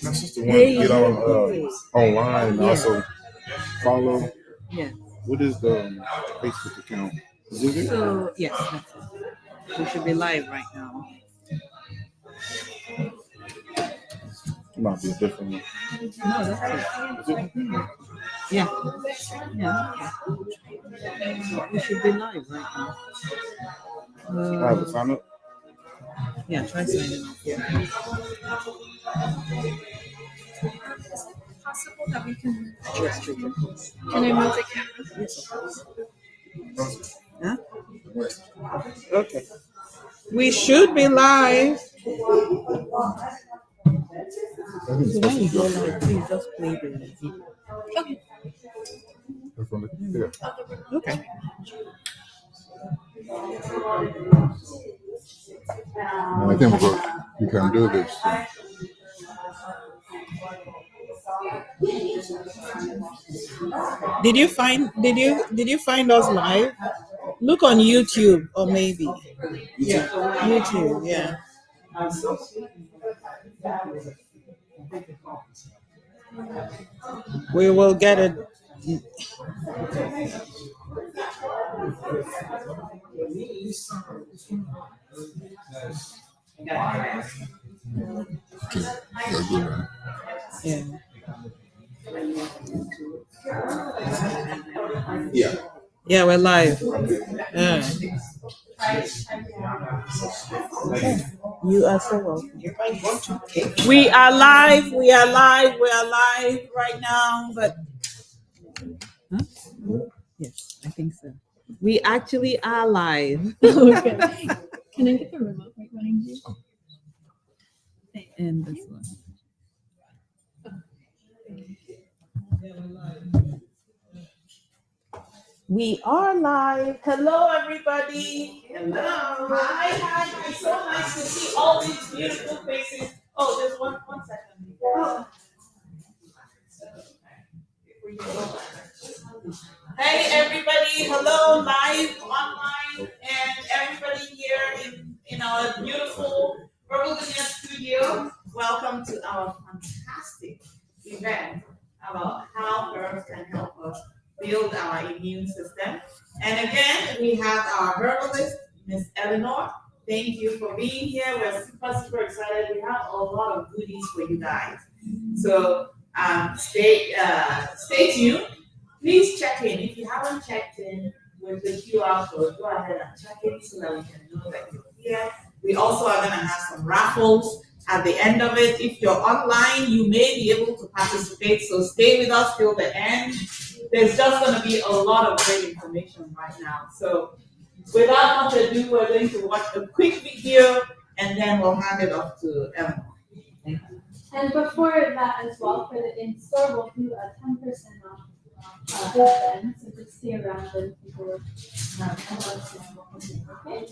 That's just the one to get on online and also follow. Yeah. What is the Facebook account? Is it? So yes, that's it. We should be live right now. It might be a different one. No, that's it. Yeah. Yeah. We should be live right now. I have a sign up. Yeah, try signing up. Is it possible that we can? Can I move the camera? Yes, of course. Huh? Okay. We should be live. So when you go live, please just play the video. Okay. Yeah. Okay. And I think you can do this. Did you find us live? Look on YouTube or maybe. Yeah. YouTube, yeah. We will get it. Yeah. Yeah, we're live. Yeah. You are so welcome. We are live right now, but huh? Yes, I think so. We actually are live. Okay. Can I get the remote right behind you? And this one. We are live. Hello, everybody. Hello. Hi. So nice to see all these beautiful faces. Oh, there's one second. Oh. Hey, everybody. Hello, live, online, and everybody here in our beautiful Herbal studio. Welcome to our fantastic event about how herbs can help us build our immune system. And again, we have our herbalist, Miss Eleanor. Thank you for being here. We're super excited. We have a lot of goodies for you guys. So stay tuned. Please check in. If you haven't checked in with the QR code, go ahead and check in so that we can know that you're here. We also are going to have some raffles at the end of it. If you're online, you may be able to participate. So stay with us till the end. There's just going to be a lot of great information right now. So without much ado, we're going to watch a quick video and then we'll hand it off to Emma. And before that as well, for the in-store, we'll do a 10% off at the end. So just stay around and people okay?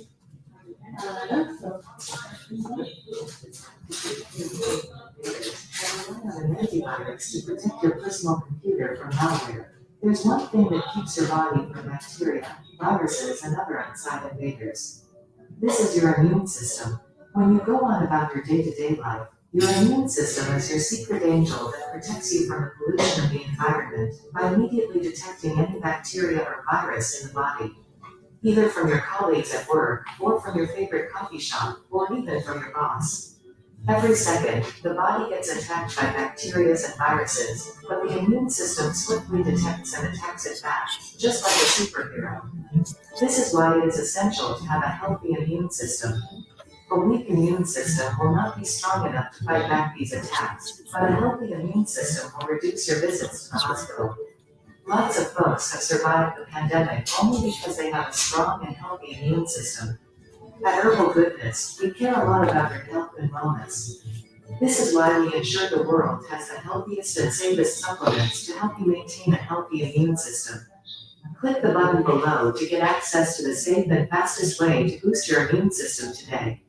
Antibiotics to protect your personal computer from malware. There's one thing that keeps your body from bacteria, viruses, and other outside invaders. This is your immune system. When you go on about your day-to-day life, your immune system is your secret angel that protects you from the pollution of the environment by immediately detecting any bacteria or virus in the body, either from your colleagues at work, or from your favorite coffee shop, or even from your boss. Every second, the body gets attacked by bacteria and viruses, but the immune system swiftly detects and attacks it back, just like a superhero. This is why it is essential to have a healthy immune system. A weak immune system will not be strong enough to fight back these attacks, but a healthy immune system will reduce your visits to the hospital. Lots of folks have survived the pandemic only because they have a strong and healthy immune system. At Herbal Goodness, we care a lot about your health and wellness. This is why we ensure the world has the healthiest and safest supplements to help you maintain a healthy immune system. Click the button below to get access to the safe and fastest way to boost your immune system today.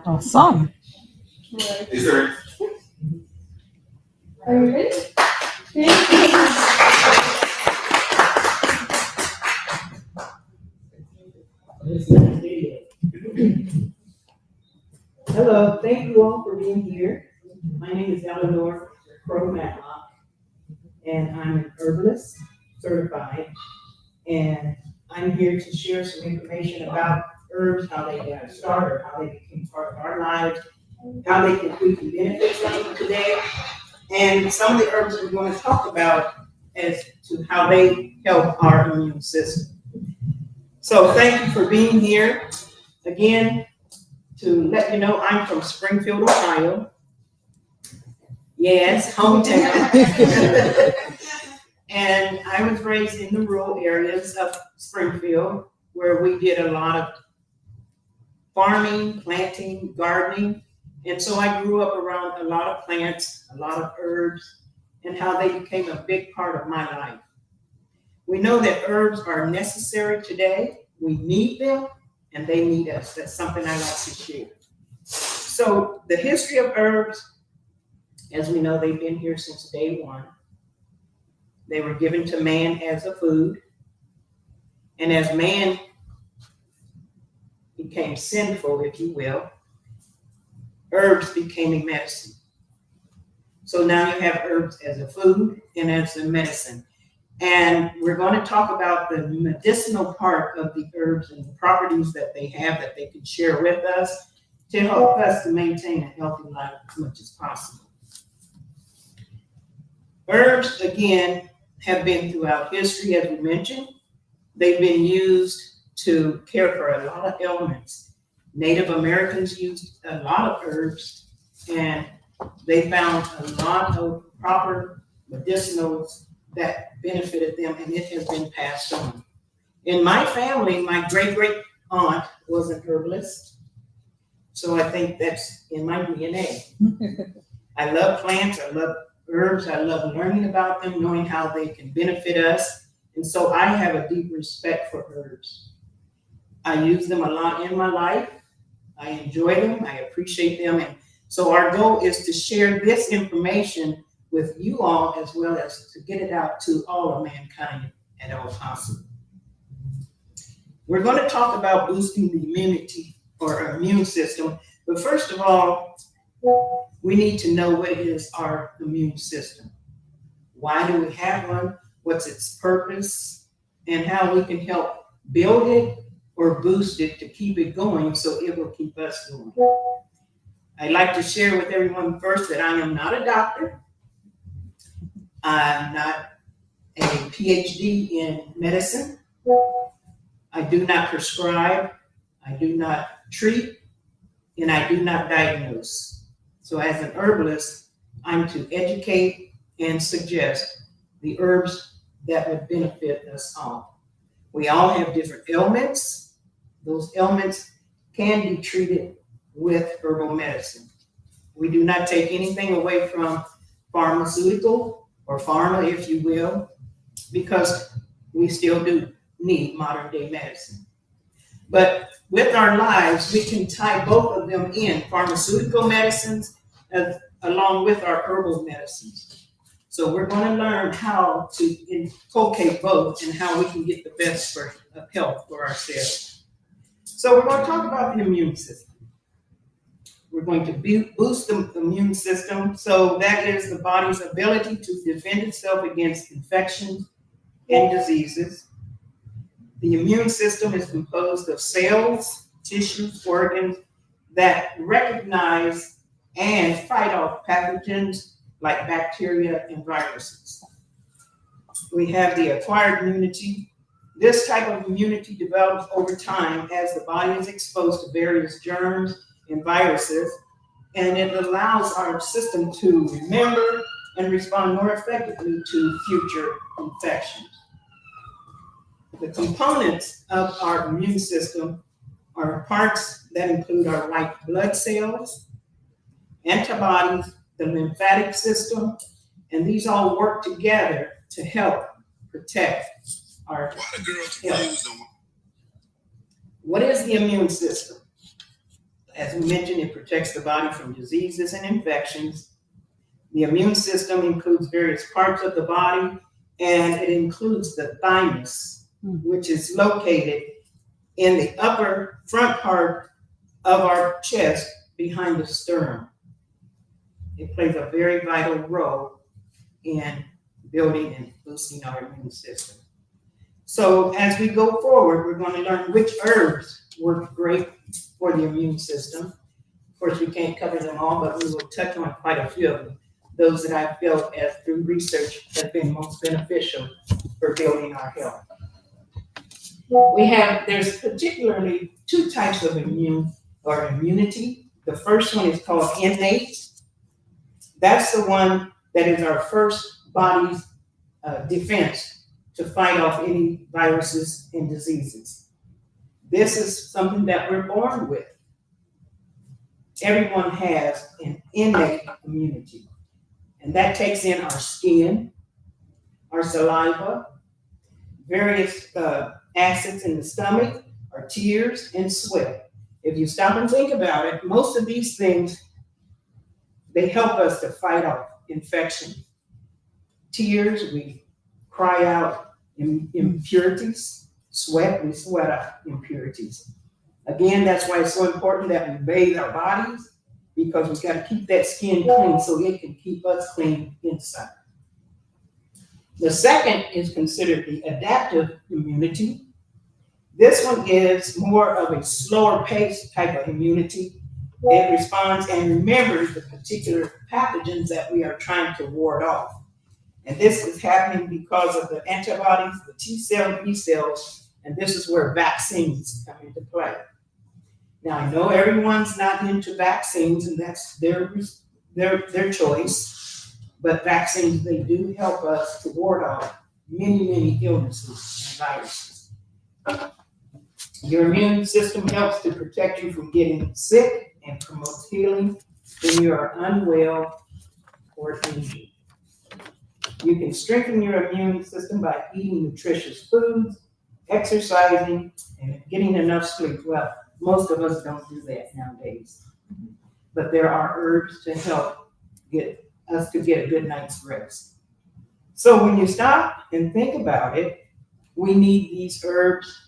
Awesome. Is there Are we ready? Thank you. Hello, thank you all for being here. My name is Eleanor Crow Matlock, and I'm an herbalist certified. And I'm here to share some information about herbs, how they got started, how they became part of our lives, how we can benefit from them today, and some of the herbs we're going to talk about as to how they help our immune system. So thank you for being here. Again, to let you know, I'm from Springfield, Ohio. Yes, hometown. And I was raised in the rural areas of Springfield, where we did a lot of farming, planting, gardening. And so I grew up around a lot of plants, a lot of herbs, and how they became a big part of my life. We know that herbs are necessary today. We need them, and they need us. That's something I like to share. So the history of herbs, as we know, they've been here since day one. They were given to man as a food. And as man became sinful, if you will, herbs became a medicine. So now you have herbs as a food and as a medicine. And we're going to talk about the medicinal part of the herbs and the properties that they have that they can share with us to help us to maintain a healthy life as much as possible. Herbs, again, have been throughout history, as we mentioned. They've been used to care for a lot of ailments. Native Americans used a lot of herbs, and they found a lot of proper medicinals that benefited them, and it has been passed on. In my family, my great-great aunt was an herbalist, so I think that's in my DNA. I love plants, I love herbs, I love learning about them, knowing how they can benefit us, and so I have a deep respect for herbs. I use them a lot in my life. I enjoy them, I appreciate them, and so our goal is to share this information with you all, as well as to get it out to all of mankind at all possible. We're going to talk about boosting the immunity or immune system, but first of all, we need to know what is our immune system. Why do we have one? What's its purpose? And how we can help build it or boost it to keep it going so it will keep us going. I'd like to share with everyone first that I am not a doctor. I'm not a PhD in medicine. I do not prescribe. I do not treat. And I do not diagnose. So as an herbalist, I'm to educate and suggest the herbs that would benefit us all. We all have different ailments. Those ailments can be treated with herbal medicine. We do not take anything away from pharmaceutical or pharma, if you will, because we still do need modern day medicine. But with our lives, we can tie both of them in, pharmaceutical medicines along with our herbal medicines. So we're going to learn how to inculcate both and how we can get the best of health for ourselves. So we're going to talk about the immune system. We're going to boost the immune system. So that is the body's ability to defend itself against infections and diseases. The immune system is composed of cells, tissues, organs that recognize and fight off pathogens like bacteria and viruses. We have the acquired immunity. This type of immunity develops over time as the body is exposed to various germs and viruses, and it allows our system to remember and respond more effectively to future infections. The components of our immune system are parts that include our white blood cells, antibodies, the lymphatic system, and these all work together to help protect our health. What is the immune system? As we mentioned, it protects the body from diseases and infections. The immune system includes various parts of the body, and it includes the thymus, which is located in the upper front part of our chest behind the sternum. It plays a very vital role in building and boosting our immune system. So as we go forward, we're going to learn which herbs work great for the immune system. Of course, we can't cover them all, but we will touch on quite a few of them. Those that I felt as through research have been most beneficial for building our health. There's particularly two types of immunity. The first one is called innate. That's the one that is our first body's defense to fight off any viruses and diseases. This is something that we're born with. Everyone has an innate immunity, and that takes in our skin, our saliva, various acids in the stomach, our tears, and sweat. If you stop and think about it, most of these things, they help us to fight off infection. Tears, we cry out impurities. Sweat, we sweat out impurities. Again, that's why it's so important that we bathe our bodies, because we've got to keep that skin clean so it can keep us clean inside. The second is considered the adaptive immunity. This one is more of a slower pace type of immunity. It responds and remembers the particular pathogens that we are trying to ward off. And this is happening because of the antibodies, the T cell, B cells, and this is where vaccines come into play. Now, I know everyone's not into vaccines, and that's their choice, but vaccines, they do help us to ward off many illnesses and viruses. Your immune system helps to protect you from getting sick and promotes healing when you are unwell or injured. You can strengthen your immune system by eating nutritious foods, exercising, and getting enough sleep. Well, most of us don't do that nowadays. But there are herbs to help get us to get a good night's rest. So when you stop and think about it, we need these herbs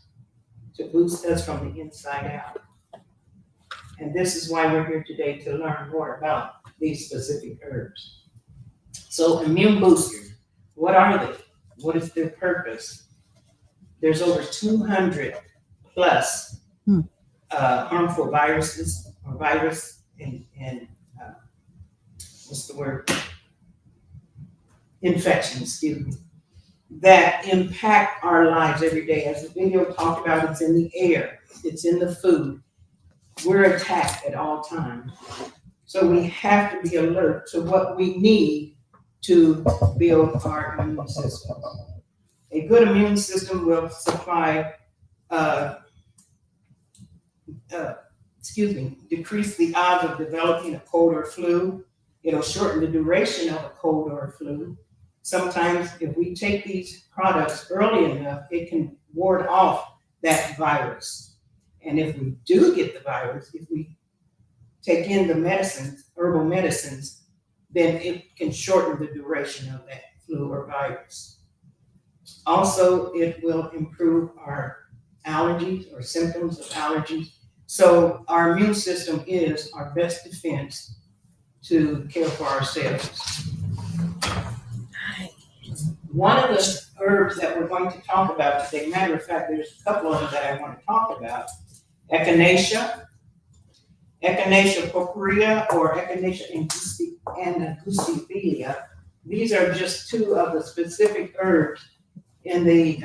to boost us from the inside out. And this is why we're here today, to learn more about these specific herbs. So immune boosters, what are they? What is their purpose? There's over 200 plus harmful viruses or virus and infections, excuse me, that impact our lives every day. As the video talked about, it's in the air, it's in the food. We're attacked at all times. So we have to be alert to what we need to build our immune system. A good immune system will supply, decrease the odds of developing a cold or flu. It'll shorten the duration of a cold or a flu. Sometimes if we take these products early enough, it can ward off that virus. And if we do get the virus, if we take in the medicines, herbal medicines, then it can shorten the duration of that flu or virus. Also, it will improve our allergies or symptoms of allergies. So our immune system is our best defense to care for ourselves. One of the herbs that we're going to talk about today, matter of fact, there's a couple of them that I want to talk about. Echinacea purpurea, or Echinacea angustifolia. These are just two of the specific herbs in the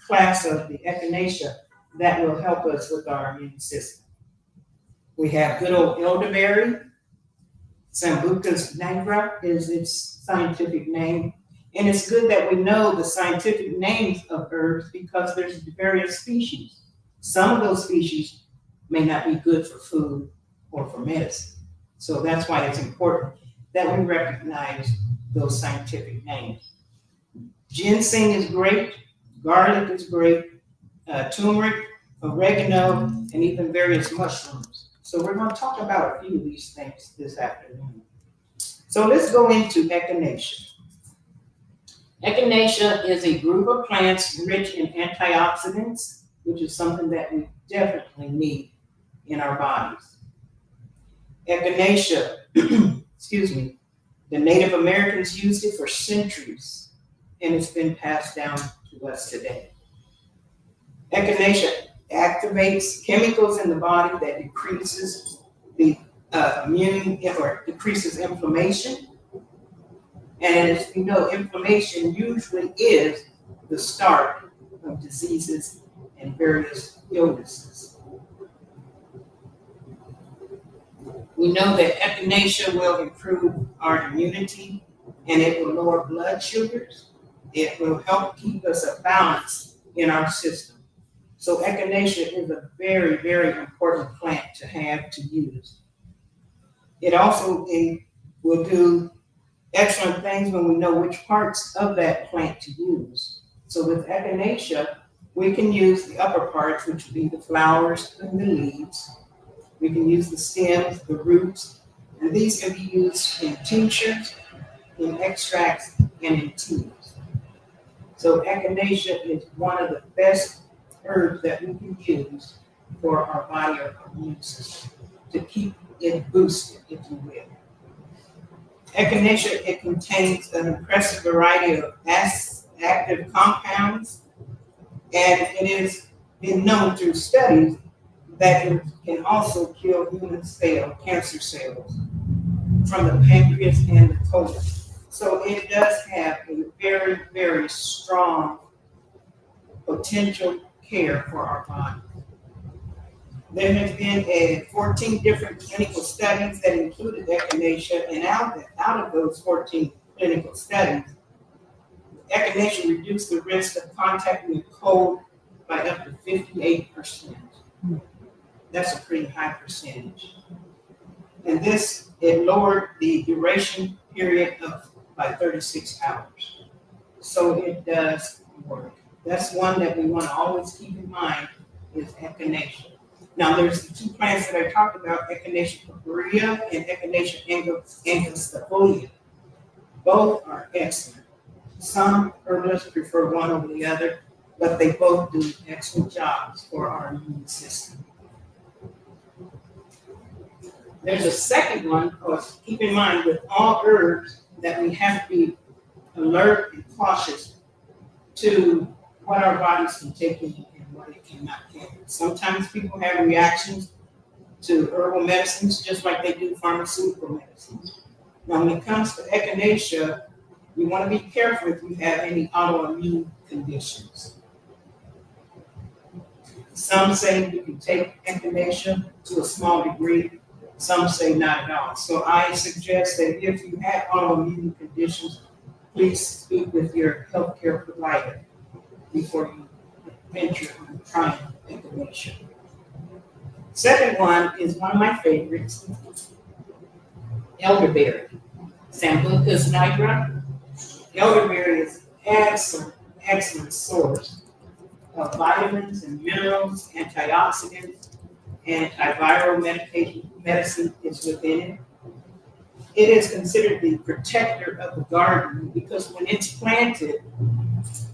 class of the Echinacea that will help us with our immune system. We have good old elderberry. Sambucus nigra is its scientific name. And it's good that we know the scientific names of herbs because there's various species. Some of those species may not be good for food or for medicine. So that's why it's important that we recognize those scientific names. Ginseng is great, garlic is great, turmeric, oregano, and even various mushrooms. So we're going to talk about a few of these things this afternoon. So let's go into echinacea. Echinacea is a group of plants rich in antioxidants, which is something that we definitely need in our bodies. Echinacea, excuse me, the Native Americans used it for centuries, and it's been passed down to us today. Echinacea activates chemicals in the body that decreases the decreases inflammation. And as we know, inflammation usually is the start of diseases and various illnesses. We know that echinacea will improve our immunity, and it will lower blood sugars. It will help keep us a balance in our system. So echinacea is a very, very important plant to have to use. It also will do excellent things when we know which parts of that plant to use. So with echinacea, we can use the upper parts, which would be the flowers and the leaves. We can use the stems, the roots, and these can be used in tinctures, in extracts, and in teas. So echinacea is one of the best herbs that we can use for our body or our immune system to keep it boosted, if you will. Echinacea, it contains an impressive variety of active compounds, and it has been known through studies that it can also kill human cancer cells from the pancreas and the colon. So it does have a very, very strong potential care for our body. There has been 14 different clinical studies that included echinacea, and out of those 14 clinical studies, echinacea reduced the risk of contacting a cold by up to 58%. That's a pretty high percentage. And it lowered the duration period by 36 hours. So it does work. That's one that we want to always keep in mind is echinacea. Now there's the two plants that I talked about, Echinacea purpurea and Echinacea angustifolia. Both are excellent. Some herbalists prefer one over the other, but they both do excellent jobs for our immune system. There's a second one, of course, keep in mind with all herbs that we have to be alert and cautious to what our bodies can take in and what it cannot take. Sometimes people have reactions to herbal medicines just like they do pharmaceutical medicines. Now, when it comes to echinacea, you want to be careful if you have any autoimmune conditions. Some say you can take echinacea to a small degree. Some say not at all. So I suggest that if you have autoimmune conditions, please speak with your healthcare provider before you venture on trying echinacea. Second one is one of my favorites, elderberry, Sambucus nigra. Elderberry is excellent source of vitamins and minerals, antioxidants, antiviral medicine is within it. It is considered the protector of the garden because when it's planted,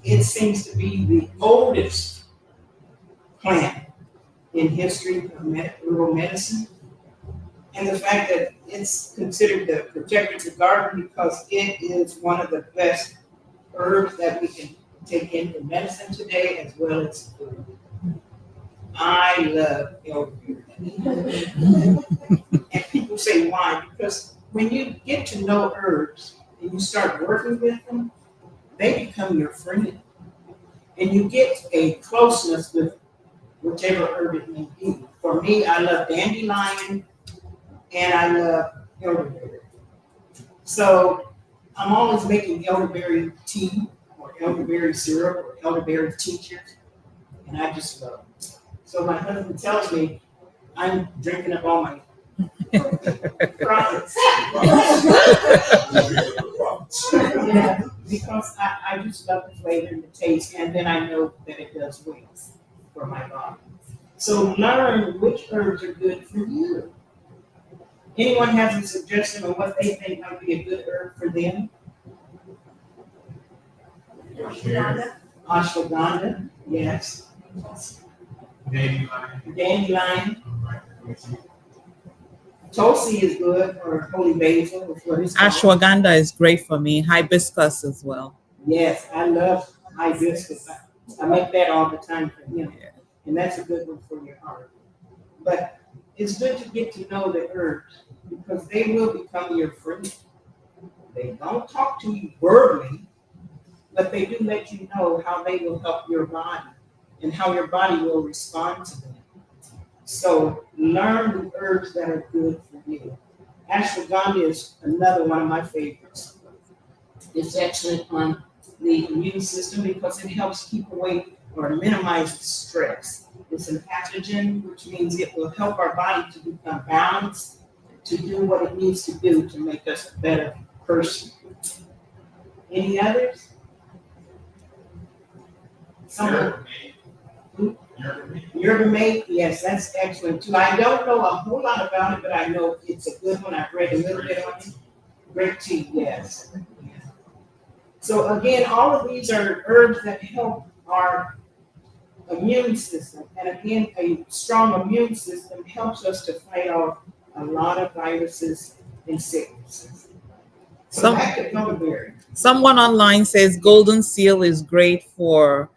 it seems to be the oldest plant in history of rural medicine. And the fact that it's considered the protector of the garden because it is one of the best herbs that we can take into medicine today as well as food. I love elderberry. And people say why? Because when you get to know herbs and you start working with them, they become your friend. And you get a closeness with whichever herb it may be. For me, I love dandelion and I love elderberry. So I'm always making elderberry tea or elderberry syrup or elderberry tinctures, and I just love it. So my husband tells me I'm drinking up all my profits. Yeah, because I just love the flavor and the taste, and then I know that it does well for my body. So learn which herbs are good for you. Anyone has a suggestion on what they think might be a good herb for them? Ashwagandha, yes. Dandelion. Tulsi is good, or holy basil, is what it's called. Ashwagandha is great for me. Hibiscus as well. Yes, I love hibiscus. I make that all the time for him, and that's a good one for your heart. But it's good to get to know the herbs because they will become your friend. They don't talk to you verbally, but they do let you know how they will help your body and how your body will respond to them. So learn the herbs that are good for you. Ashwagandha is another one of my favorites. It's excellent on the immune system because it helps keep away or minimize stress. It's an adaptogen, which means it will help our body to become balanced, to do what it needs to do to make us a better person. Any others? Someone? Yerba mate, yes, that's excellent too. I don't know a whole lot about it, but I know it's a good one. I've read a little bit on it. Great tea, yes. So again, all of these are herbs that help our immune system. And again, a strong immune system helps us to fight off a lot of viruses and sicknesses. So back to elderberry. Someone online says golden seal is great for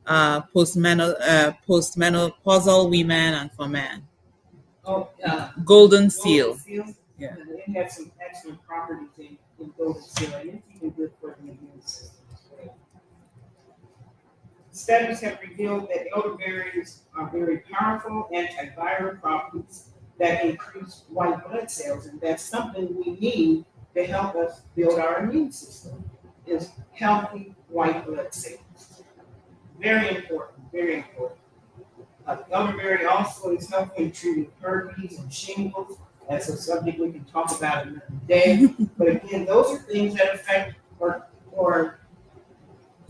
postmenopausal women and for men. Oh, Golden seal. Yeah. It has some excellent properties in golden seal, and it's even good for the immune system as well. Studies have revealed that elderberries are very powerful antiviral properties that increase white blood cells, and that's something we need to help us build our immune system, is healthy white blood cells. Very important, very important. Elderberry also is helpful in treating herpes and shingles. That's a subject we can talk about another day. But again, those are things that affect or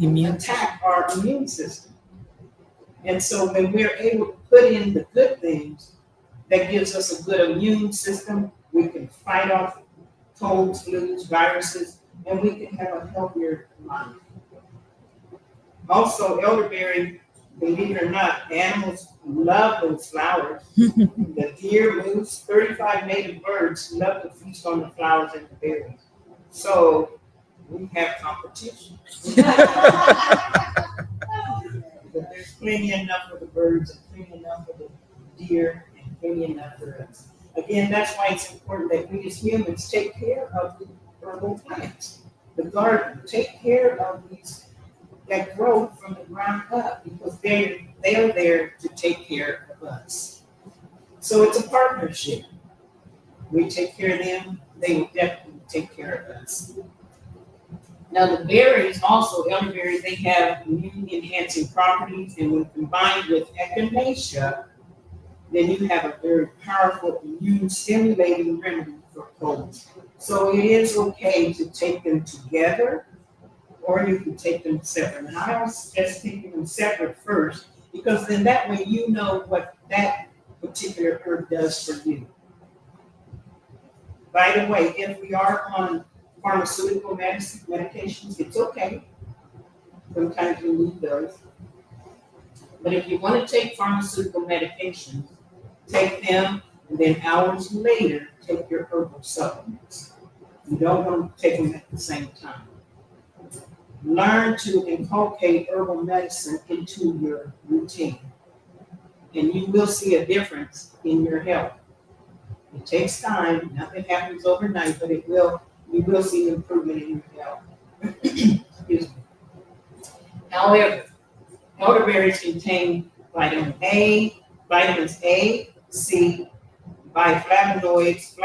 attack our immune system. And so when we're able to put in the good things, that gives us a good immune system. We can fight off colds, flus, viruses, and we can have a healthier life. Also, elderberry, believe it or not, animals love those flowers. The deer, moose, 35 native birds love to feast on the flowers and the berries. So we have competition. But there's plenty enough for the birds and plenty enough for the deer and plenty enough for us. Again, that's why it's important that we as humans take care of the herbal plants, the garden, take care of these that grow from the ground up because they're there to take care of us. So it's a partnership. We take care of them, they will definitely take care of us. Now the berries, also elderberries, they have immune enhancing properties, and when combined with echinacea, then you have a very powerful immune stimulating remedy for colds. So it is okay to take them together, or you can take them separate. And I always suggest taking them separate first, because then that way you know what that particular herb does for you. By the way, if we are on pharmaceutical medications, it's okay. Sometimes we need those. But if you want to take pharmaceutical medications, take them, and then hours later, take your herbal supplements. You don't want to take them at the same time. Learn to inculcate herbal medicine into your routine, and you will see a difference in your health. It takes time, nothing happens overnight, but you will see improvement in your health. Excuse me. However, elderberries contain vitamins A, C, bioflavonoids,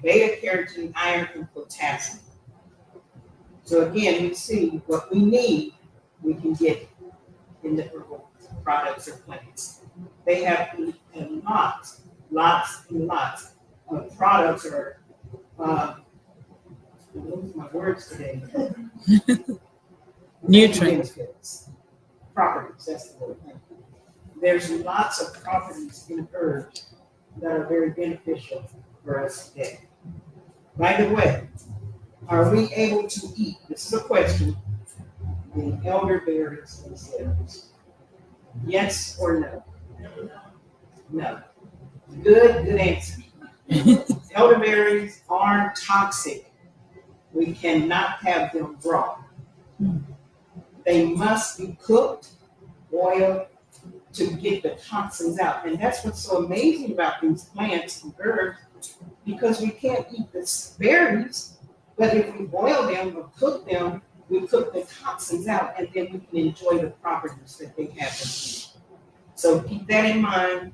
beta carotene, iron, and potassium. So again, we see what we need, we can get in the herbal products or plants. They have lots and lots of products or my words today. Nutrients. Properties, that's the word. There's lots of properties in herbs that are very beneficial for us today. By the way, are we able to eat? This is a question. The elderberries themselves. Yes or no? No. Good answer. Elderberries are toxic. We cannot have them raw. They must be cooked, boiled, to get the toxins out. And that's what's so amazing about these plants and herbs, because we can't eat the berries, but if we boil them or cook them, we cook the toxins out, and then we can enjoy the properties that they have. So keep that in mind.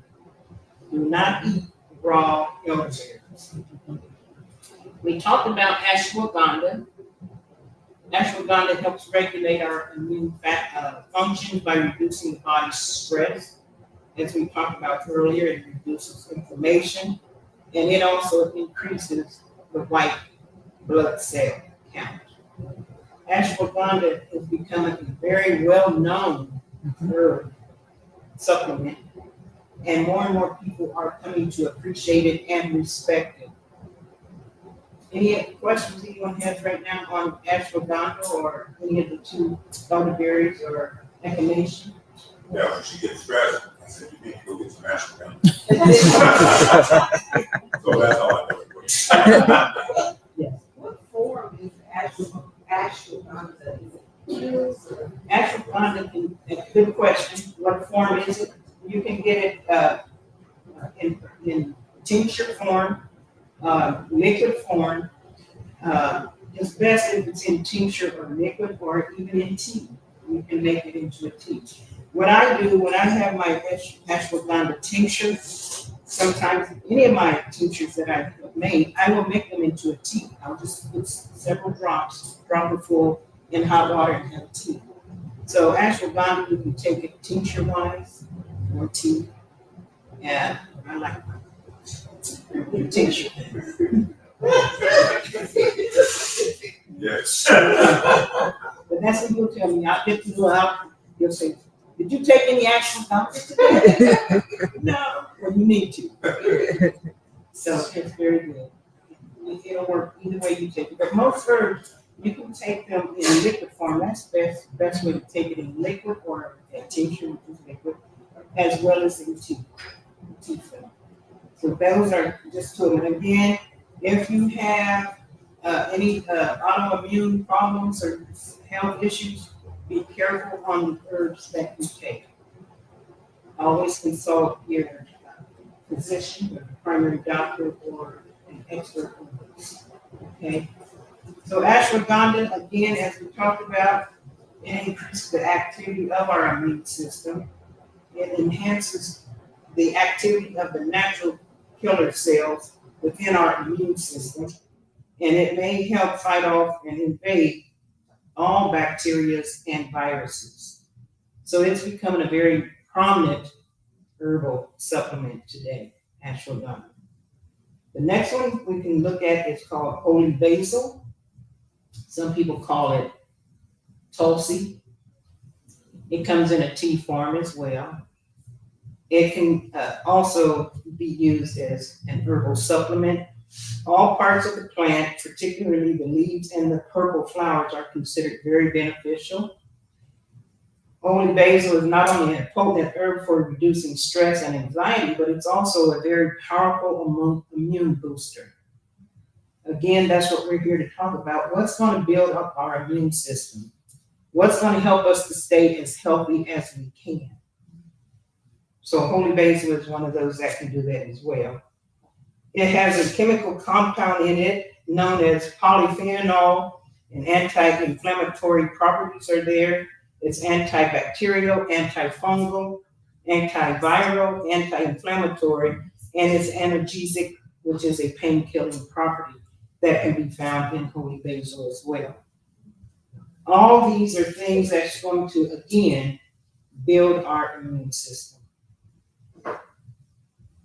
Do not eat raw elderberries. We talked about ashwagandha. Ashwagandha helps regulate our immune functions by reducing the body's stress. As we talked about earlier, it reduces inflammation, and it also increases the white blood cell count. Ashwagandha is becoming a very well-known herb supplement, and more people are coming to appreciate it and respect it. Any questions anyone has right now on ashwagandha or any of the two elderberries or echinacea? Yeah, when she gets stressed, I said, you need to go get some ashwagandha. So that's all I know. Yes. What form is ashwagandha? Ashwagandha, good question. What form is it? You can get it in tincture form, liquid form. It's best if it's in tincture or liquid or even in tea. You can make it into a tea. What I do when I have my ashwagandha tincture, sometimes any of my tinctures that I've made, I will make them into a tea. I'll just put several drops, drop it full in hot water and have tea. So ashwagandha, you can take it tincture wise or tea. And I like the tincture. Yes. But that's what you'll tell me. I'll get to go out, you'll say, did you take any ashwagandha today? No. Well, you need to. So it's very good. It'll work either way you take it. But most herbs, you can take them in liquid form. That's the best way to take it in liquid or a tincture, which is liquid, as well as in tea form. So those are just two of them. Again, if you have any autoimmune problems or health issues, be careful on the herbs that you take. Always consult your physician, or primary doctor, or an expert on this. Okay. So ashwagandha, again, as we talked about, it increases the activity of our immune system. It enhances the activity of the natural killer cells within our immune system, and it may help fight off and invade all bacteria and viruses. So it's becoming a very prominent herbal supplement today, ashwagandha. The next one we can look at is called holy basil. Some people call it tulsi. It comes in a tea form as well. It can also be used as an herbal supplement. All parts of the plant, particularly the leaves and the purple flowers, are considered very beneficial. Holy basil is not only a potent herb for reducing stress and anxiety, but it's also a very powerful immune booster. Again, that's what we're here to talk about. What's going to build up our immune system? What's going to help us to stay as healthy as we can? So holy basil is one of those that can do that as well. It has a chemical compound in it known as polyphenol, and anti-inflammatory properties are there. It's antibacterial, antifungal, antiviral, anti-inflammatory, and it's analgesic, which is a pain-killing property that can be found in holy basil as well. All these are things that's going to, again, build our immune system.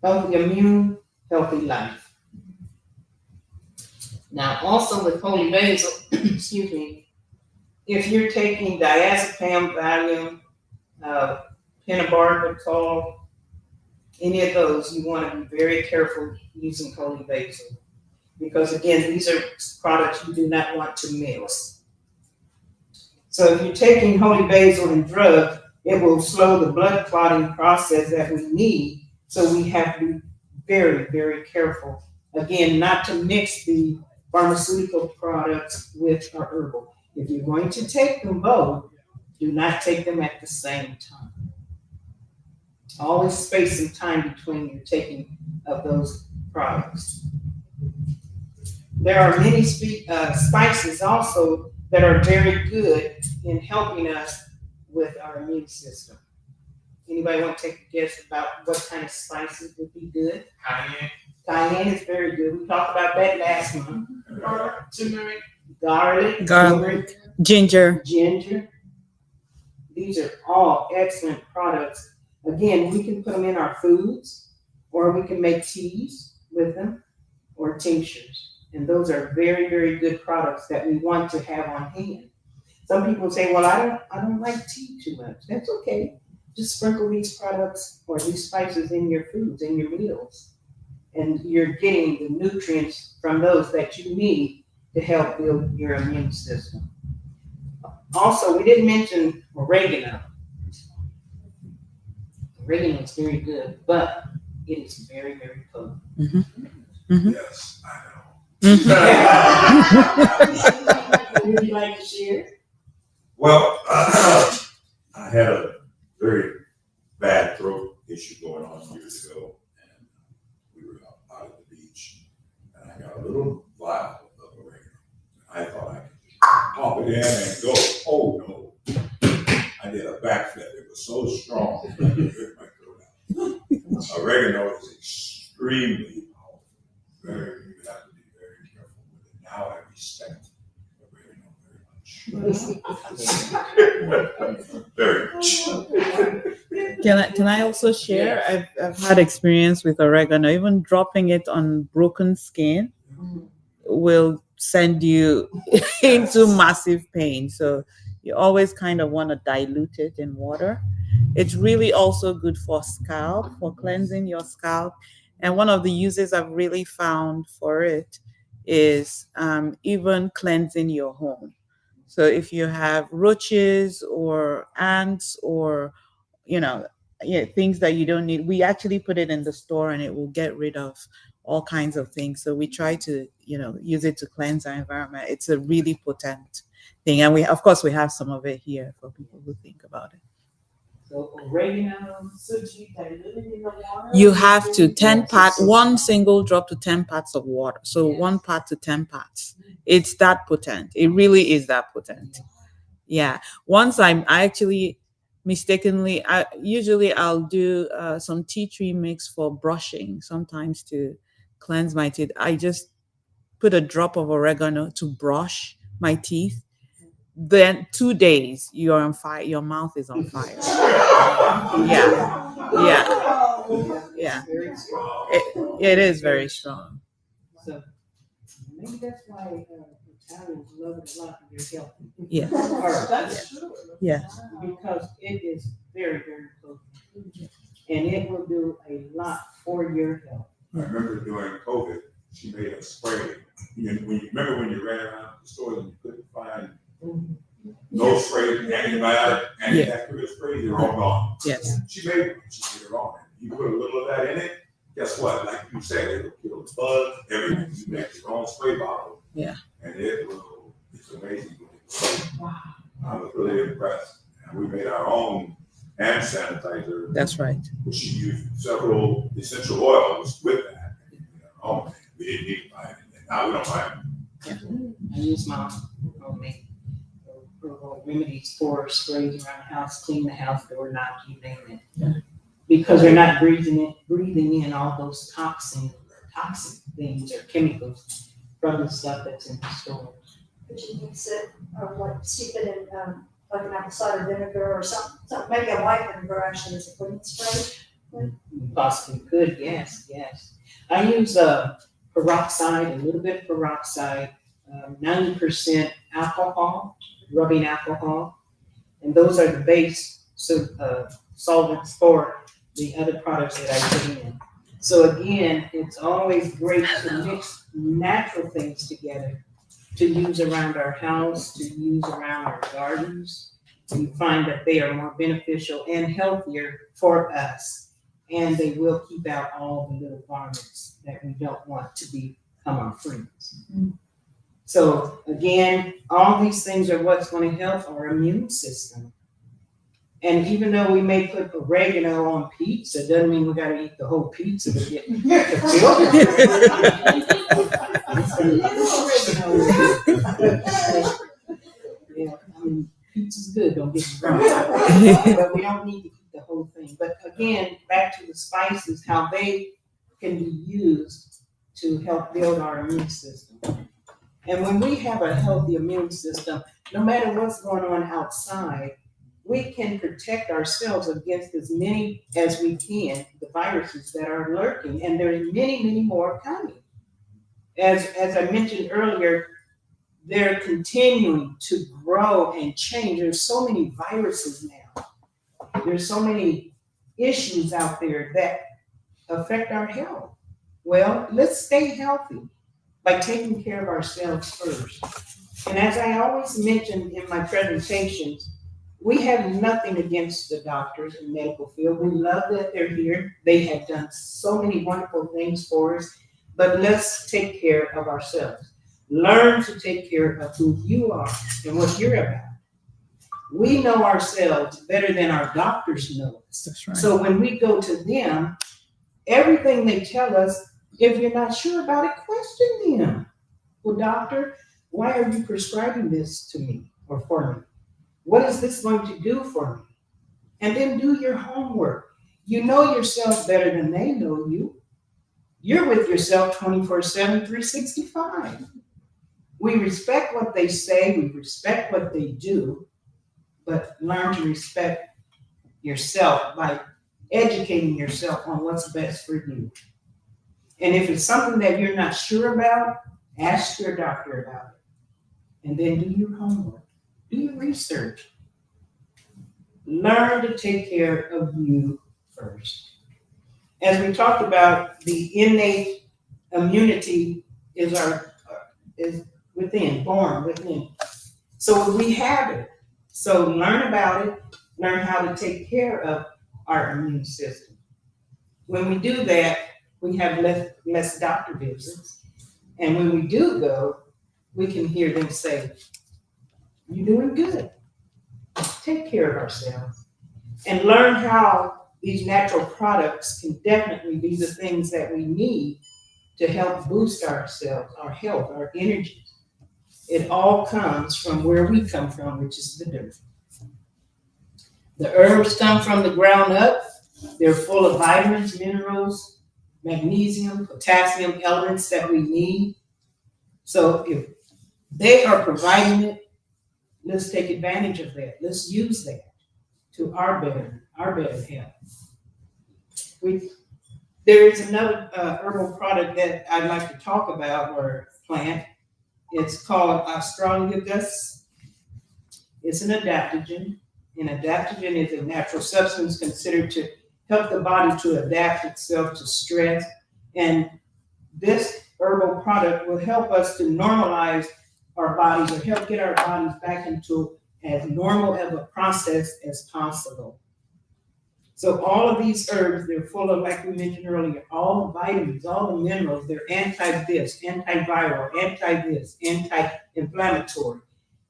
Healthy immune, healthy life. Now, also with holy basil, excuse me, if you're taking diazepam, Valium, pentobarbital, any of those, you want to be very careful using holy basil. Because again, these are products you do not want to mix. So if you're taking holy basil and drug, it will slow the blood clotting process that we need. So we have to be very, very careful. Again, not to mix the pharmaceutical products with our herbal. If you're going to take them both, do not take them at the same time. Always space some time between your taking of those products. There are many spices also that are very good in helping us with our immune system. Anybody want to take a guess about what kind of spices would be good? Cayenne. Cayenne is very good. We talked about that last month. Turmeric. Garlic, Garlic. Ginger. ginger. These are all excellent products. Again, we can put them in our foods, or we can make teas with them, or tinctures. And those are very, very good products that we want to have on hand. Some people say, well, I don't like tea too much. That's okay. Just sprinkle these products or these spices in your foods, in your meals. And you're getting the nutrients from those that you need to help build your immune system. Also, we didn't mention oregano. Oregano is very good, but it is very, very potent. Yes, I know. Would you like to share? Well, I had a very bad throat issue going on years ago, and we were out at the beach, and I got a little vial of oregano. I thought I could just pop it in and go. Oh no! I did a backflip. It was so strong that it hurt my throat out. Oregano is extremely powerful. You have to be very careful with it. Now I respect oregano very much. Can I also share? I've had experience with oregano. Even dropping it on broken skin will send you into massive pain. So you always kind of want to dilute it in water. It's really also good for scalp, for cleansing your scalp. And one of the uses I've really found for it is even cleansing your home. So if you have roaches or ants or, things that you don't need, we actually put it in the store and it will get rid of all kinds of things. So we try to, use it to cleanse our environment. It's a really potent thing. And we have some of it here for people who think about it. So oregano, suji, diluted in the water? You have to 10 parts, one single drop to 10 parts of water. So 1 part to 10 parts. It's that potent. It really is that potent. Yeah. Once I actually mistakenly, I'll do some tea tree mix for brushing, sometimes to cleanse my teeth. I just put a drop of oregano to brush my teeth. Then 2 days, you're on fire. Your mouth is on fire. Yeah. Very strong. It is very strong. So maybe that's why Italians love it a lot in your health. Yeah. That's true. Yeah. Because it is very, very potent. And it will do a lot for your health. I remember during COVID, she made a spray. Remember when you ran around the stores and you couldn't find no spray, antibacterial spray, they're all gone. Yes. She made one, she did it wrong. You put a little of that in it, guess what? Like you said, it'll kill the bugs, everything. You make your own spray bottle. Yeah. And it's amazing. Wow. I was really impressed. And we made our own hand sanitizer. That's right. Which she used several essential oils with that. We didn't need to buy it. And now we don't buy them. I use my homemade herbal remedies for sprays around the house, clean the house, doorknob, you name it. Yeah. Because they're not breathing in all those toxic things or chemicals from the stuff that's in the store. Could you mix it or like steep it in like an apple cider vinegar or something, maybe a white vinegar actually is a cleaning spray? You possibly could, yes. I use peroxide, a little bit of peroxide, 90% alcohol, rubbing alcohol, and those are the base solvents for the other products that I put in. So again, it's always great to mix natural things together, to use around our house, to use around our gardens. We find that they are more beneficial and healthier for us, and they will keep out all the little varmints that we don't want to become our friends. So again, all these things are what's going to help our immune system. And even though we may put oregano on pizza, doesn't mean we got to eat the whole pizza to get the feel. Yeah, I mean, pizza's good, don't get me wrong. But we don't need to eat the whole thing. But again, back to the spices, how they can be used to help build our immune system. And when we have a healthy immune system, no matter what's going on outside, we can protect ourselves against as many as we can, the viruses that are lurking, and there's many, many more coming. As I mentioned earlier, they're continuing to grow and change. There's so many viruses now. There's so many issues out there that affect our health. Well, let's stay healthy by taking care of ourselves first. And as I always mention in my presentations, we have nothing against the doctors and medical field. We love that they're here. They have done so many wonderful things for us, but let's take care of ourselves. Learn to take care of who you are and what you're about. We know ourselves better than our doctors know us. That's right. So when we go to them, everything they tell us, if you're not sure about it, question them. Well, doctor, why are you prescribing this to me or for me? What is this going to do for me? And then do your homework. You know yourself better than they know you. You're with yourself 24/7, 365. We respect what they say, we respect what they do, but learn to respect yourself by educating yourself on what's best for you. And if it's something that you're not sure about, ask your doctor about it. And then do your homework. Do your research. Learn to take care of you first. As we talked about, the innate immunity is within, born within. So we have it. So learn about it, learn how to take care of our immune system. When we do that, we have less doctor visits. And when we do go, we can hear them say, "You're doing good. Take care of ourselves." And learn how these natural products can definitely be the things that we need to help boost ourselves, our health, our energy. It all comes from where we come from, which is the dirt. The herbs come from the ground up. They're full of vitamins, minerals, magnesium, potassium, elements that we need. So if they are providing it, let's take advantage of that. Let's use that to our better health. There is another herbal product that I'd like to talk about, or plant. It's called astragalus. It's an adaptogen. An adaptogen is a natural substance considered to help the body to adapt itself to stress. And this herbal product will help us to normalize our bodies, or help get our bodies back into as normal of a process as possible. So all of these herbs, they're full of, like we mentioned earlier, all the vitamins, all the minerals. They're anti-this, antiviral, anti-this, anti-inflammatory.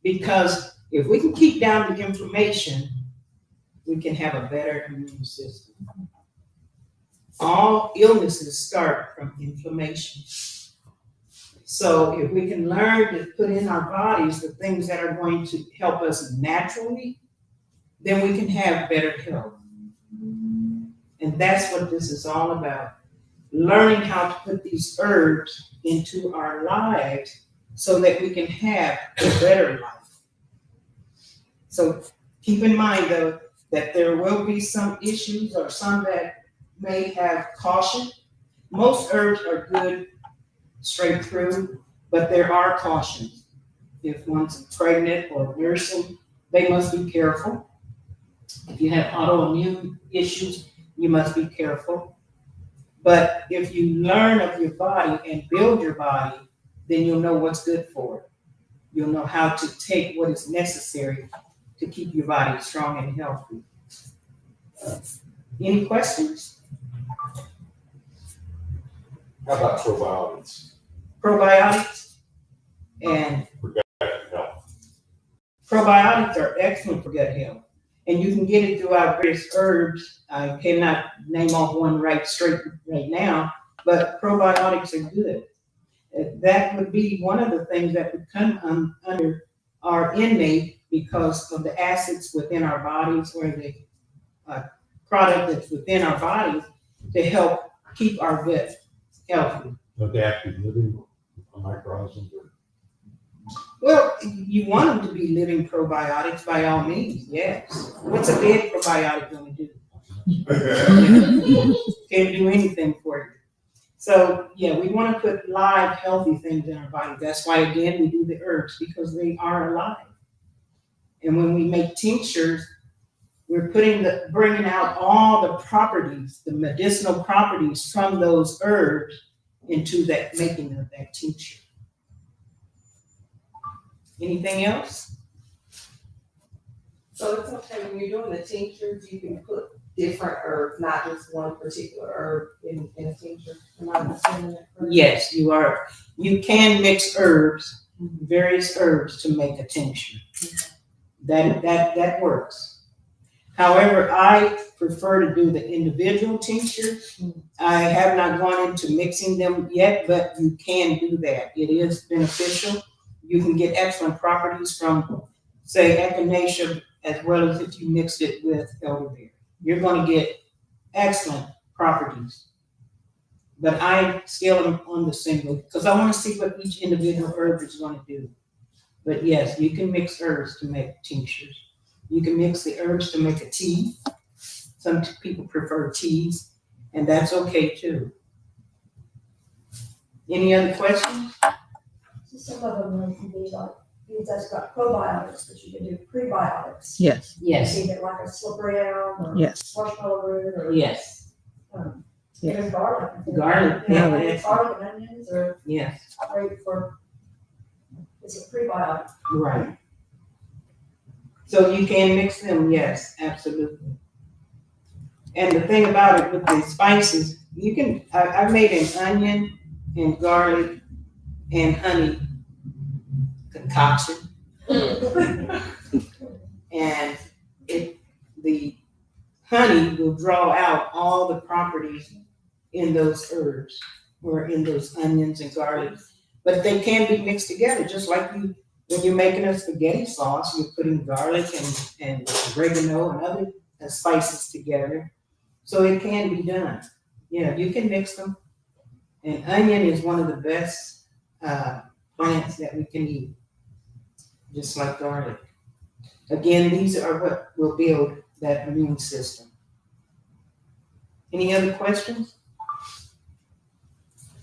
Because if we can keep down the inflammation, we can have a better immune system. All illnesses start from inflammation. So if we can learn to put in our bodies the things that are going to help us naturally, then we can have better health. And that's what this is all about. Learning how to put these herbs into our lives so that we can have a better life. So keep in mind, though, that there will be some issues or some that may have caution. Most herbs are good straight through, but there are cautions. If one's pregnant or nursing, they must be careful. If you have autoimmune issues, You must be careful. But if you learn of your body and build your body, then you'll know what's good for it. You'll know how to take what is necessary to keep your body strong and healthy. Any questions? How about probiotics? Probiotics and Health. probiotics are excellent for gut health. And you can get it throughout various herbs. I cannot name off one straight right now, but probiotics are good. That would be one of the things that would come under our innate because of the acids within our bodies or the product that's within our bodies to help keep our gut healthy. Adaptive living microorganisms. Well, you want them to be living probiotics by all means, yes. What's a dead probiotic going to do? Can't do anything for you. So, yeah, we want to put live, healthy things in our body. That's why, again, we do the herbs, because they are alive. And when we make tinctures, we're bringing out all the properties, the medicinal properties from those herbs into that making of that tincture. Anything else? So it's okay when you're doing the tinctures, you can put different herbs, not just one particular herb in a tincture. Am I understanding that correctly? Yes, you are. You can mix herbs, various herbs, to make a tincture. That works. However, I prefer to do the individual tincture. I have not gone into mixing them yet, but you can do that. It is beneficial. You can get excellent properties from, say, echinacea, as well as if you mixed it with elderberry. You're going to get excellent properties. But I scale them on the single because I want to see what each individual herb is going to do. But yes, you can mix herbs to make tinctures. You can mix the herbs to make a tea. Some people prefer teas, and that's okay too. Any other questions? So some of them can be like, that's got probiotics, but you can do prebiotics. Yes. Yes. You can get like a slippery elm or Yes. marshmallow root or Yes. even garlic. Garlic. Yeah, Yeah. and garlic and onions are Yes. great for, it's a prebiotic. Right. So you can mix them, yes, absolutely. And the thing about it with the spices, you can, I made an onion and garlic and honey concoction. And the honey will draw out all the properties in those herbs or in those onions and garlic. But they can be mixed together, just like when you're making a spaghetti sauce, you're putting garlic and oregano and other spices together. So it can be done. Yeah, you can mix them. And onion is one of the best plants that we can eat, just like garlic. Again, these are what will build that immune system. Any other questions?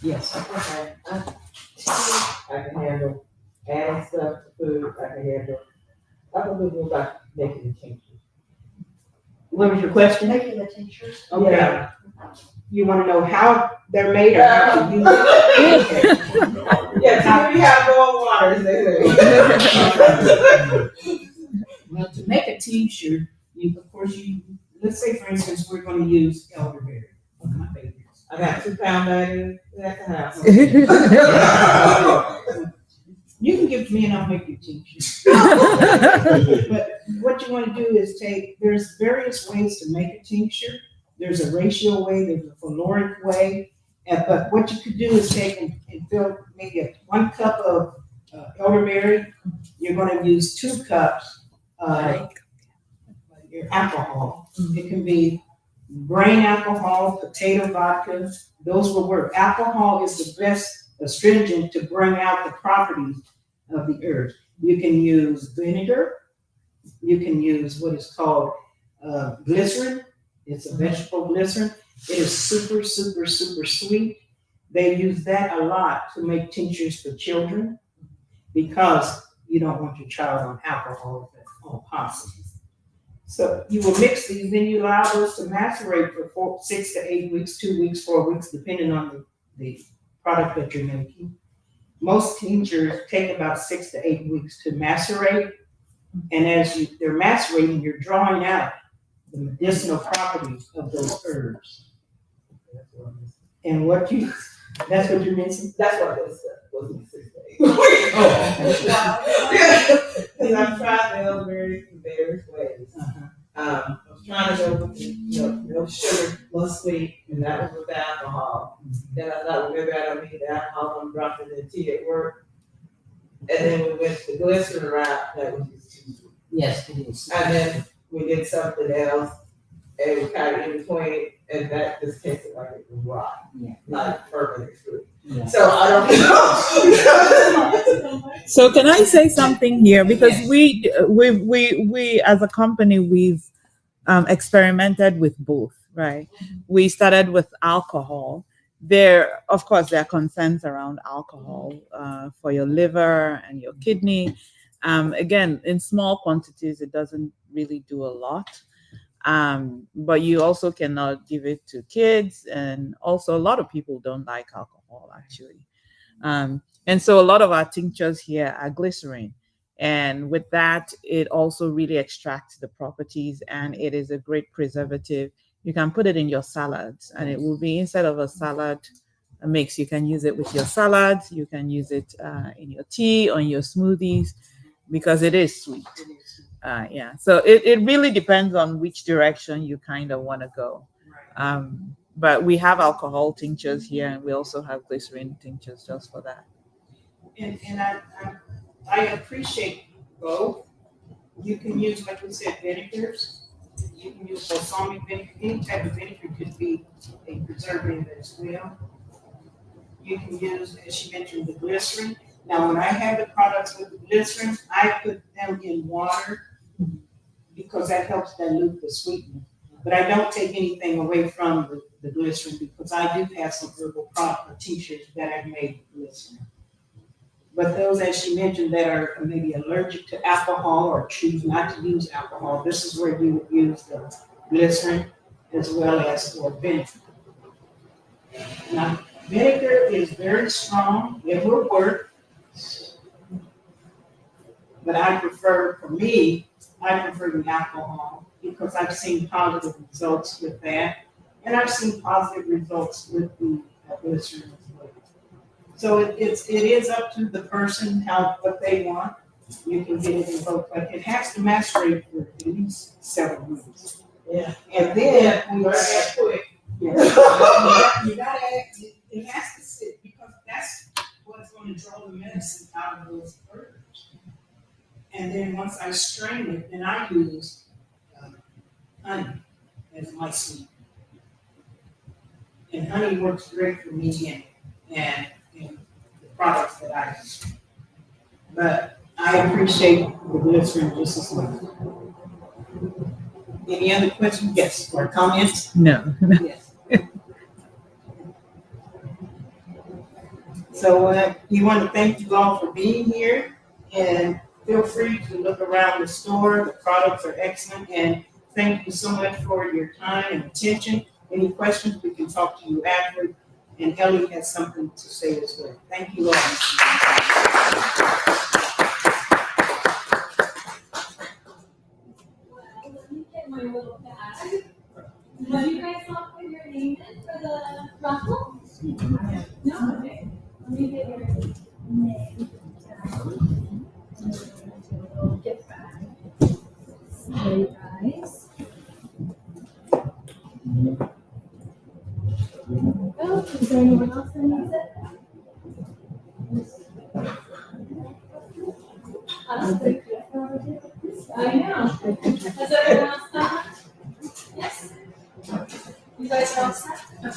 Yes. Okay. I can handle adding stuff to food. I can handle. I can do about making the tinctures. What was your question? Making the tinctures. Okay. Yeah. You want to know how they're made or how to use it? Yeah, we have boiled waters. Well, to make a tincture, let's say for instance, we're going to use elderberry. Look at my babies. I got 2 pound bags at the house. You can give it to me and I'll make you tincture. But what you want to do is there's various ways to make a tincture. There's a ratio way, there's a caloric way. But what you could do is take and fill maybe 1 cup of elderberry. You're going to use 2 cups of your alcohol. It can be grain alcohol, potato vodka. Those will work. Alcohol is the best astringent to bring out the properties of the herbs. You can use vinegar. You can use what is called glycerin. It's a vegetable glycerin. It is super, super, super sweet. They use that a lot to make tinctures for children because you don't want your child on alcohol if at all possible. So you will mix these, then you allow those to macerate for 6 to 8 weeks, 2 weeks, 4 weeks, depending on the product that you're making. Most tinctures take about 6 to 8 weeks to macerate. And as they're macerating, you're drawing out the medicinal properties of those herbs. And that's what you're missing? That's what it wasn't 6 days. Because I've tried the elderberry in various ways. I was trying to go with no sugar, no sweet, and that was with alcohol. Then I thought, well, maybe I don't need alcohol, I'm dropping the tea at work. And then we went to the glycerin route, that was just too sweet. Yes, it is. And then we did something else, and we kind of in between, and that just tasted like it was rock, like fermented fruit. Yeah. So I don't know. So can I say something here? Because we as a company, we've experimented with both, right? We started with alcohol. Of course, there are concerns around alcohol for your liver and your kidney. Again, in small quantities, it doesn't really do a lot. But you also cannot give it to kids. And also a lot of people don't like alcohol, actually. And so a lot of our tinctures here are glycerin. And with that, it also really extracts the properties, and it is a great preservative. You can put it in your salads, and it will be, instead of a salad mix, you can use it with your salads. You can use it in your tea or in your smoothies, because it is sweet. So it really depends on which direction you kind of want to go. But we have alcohol tinctures here, and we also have glycerin tinctures just for that. And I appreciate both. You can use, like we said, vinegars. You can use balsamic vinegar. Any type of vinegar could be a preservative as well. You can use, as she mentioned, the glycerin. Now, when I have the products with the glycerin, I put them in water because that helps dilute the sweetness. But I don't take anything away from the glycerin, because I do have some herbal tinctures that I've made with glycerin. But those, as she mentioned, that are maybe allergic to alcohol or choose not to use alcohol, this is where you would use the glycerin as well as for vinegar. Now, vinegar is very strong. It will work. But I prefer the alcohol, because I've seen positive results with that. And I've seen positive results with the glycerin as well. So it is up to the person what they want. You can get it in both, but it has to macerate for at least 7 weeks. Yeah. And then we That's quick. you gotta it has to sit, because that's what's going to draw the medicine out of those herbs. And then once I strain it, then I use honey as my sweetener. And honey works great for me and the products that I use. But I appreciate the glycerin just as much. Any other questions? Yes, or comments? No. Yes. So we want to thank you all for being here, and feel free to look around the store. The products are excellent, and thank you so much for your time and attention. Any questions, we can talk to you after, and Ellie has something to say as well. Thank you all. Let me get my little bag. What do you guys want for your name in for the raffle? No, okay. Let me get your name down. Gift bag. So you guys. Oh, is there anyone else that needs it? I know. Has everyone else done that? Yes? You guys are all set? Okay.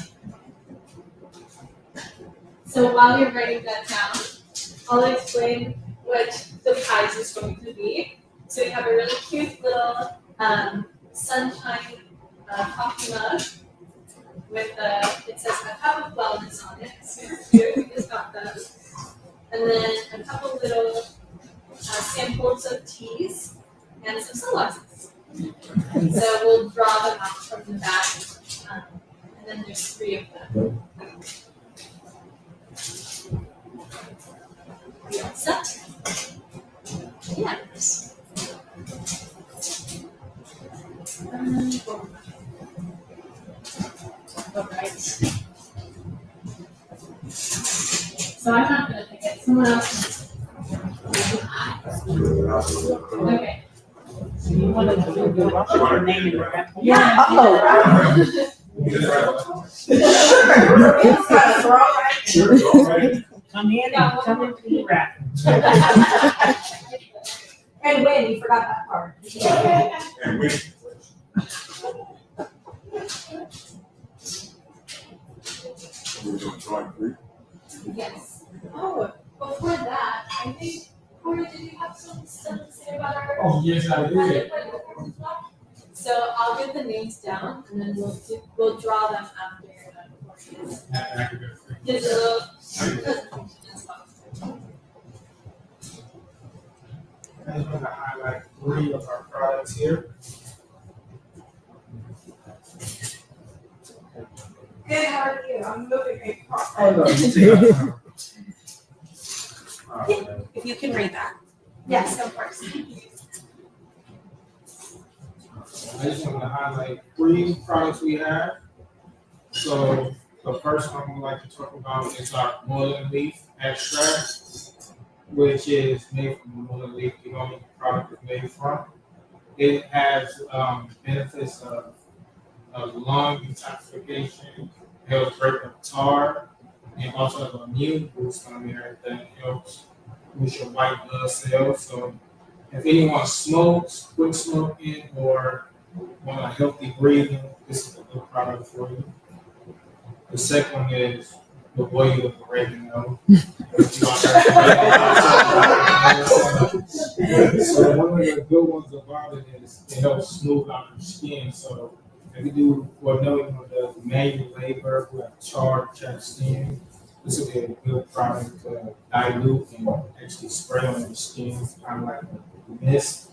So while you're writing that down, I'll explain what the prize is going to be. So you have a really cute little sunshine coffee mug with it says a cup of wellness on it. Super cute. We just got those. And then a couple little samples of teas and some sunglasses. So we'll draw them out from the back, and then there's 3 of them. We all set? Yes. Alright. So I'm not gonna pick it, someone else. Okay. So you want to do your name in the back? Yeah. Come in and come into the raffle. And win, you forgot that part. And we. We're doing joint group. Yes. Oh, before that, I think, Corey, did you have some stuff to say about our? Oh, yes, I did. So I'll get the names down and then we'll draw them after digital presentation as well. I just want to highlight 3 of our products here. Good, how are you? I'm moving a car. Oh, no, you If you can read that. Yes, of course. I just want to highlight 3 products we have. So the first one we'd like to talk about is our mullein leaf extract, which is made from mullein leaf, the only product it's made from. It has benefits of lung detoxification, helps break up tar, and also has an immune boost on there that helps boost your white blood cells. So if anyone smokes, quit smoking, or want a healthy breathing, this is a good product for you. The second one is the boil with oregano. So one of the good ones about it is it helps smooth out your skin. So if you do, or know anyone does manual labor who have charred, chapped skin, this will be a good product to dilute and actually spray on your skin, kind of like a mist.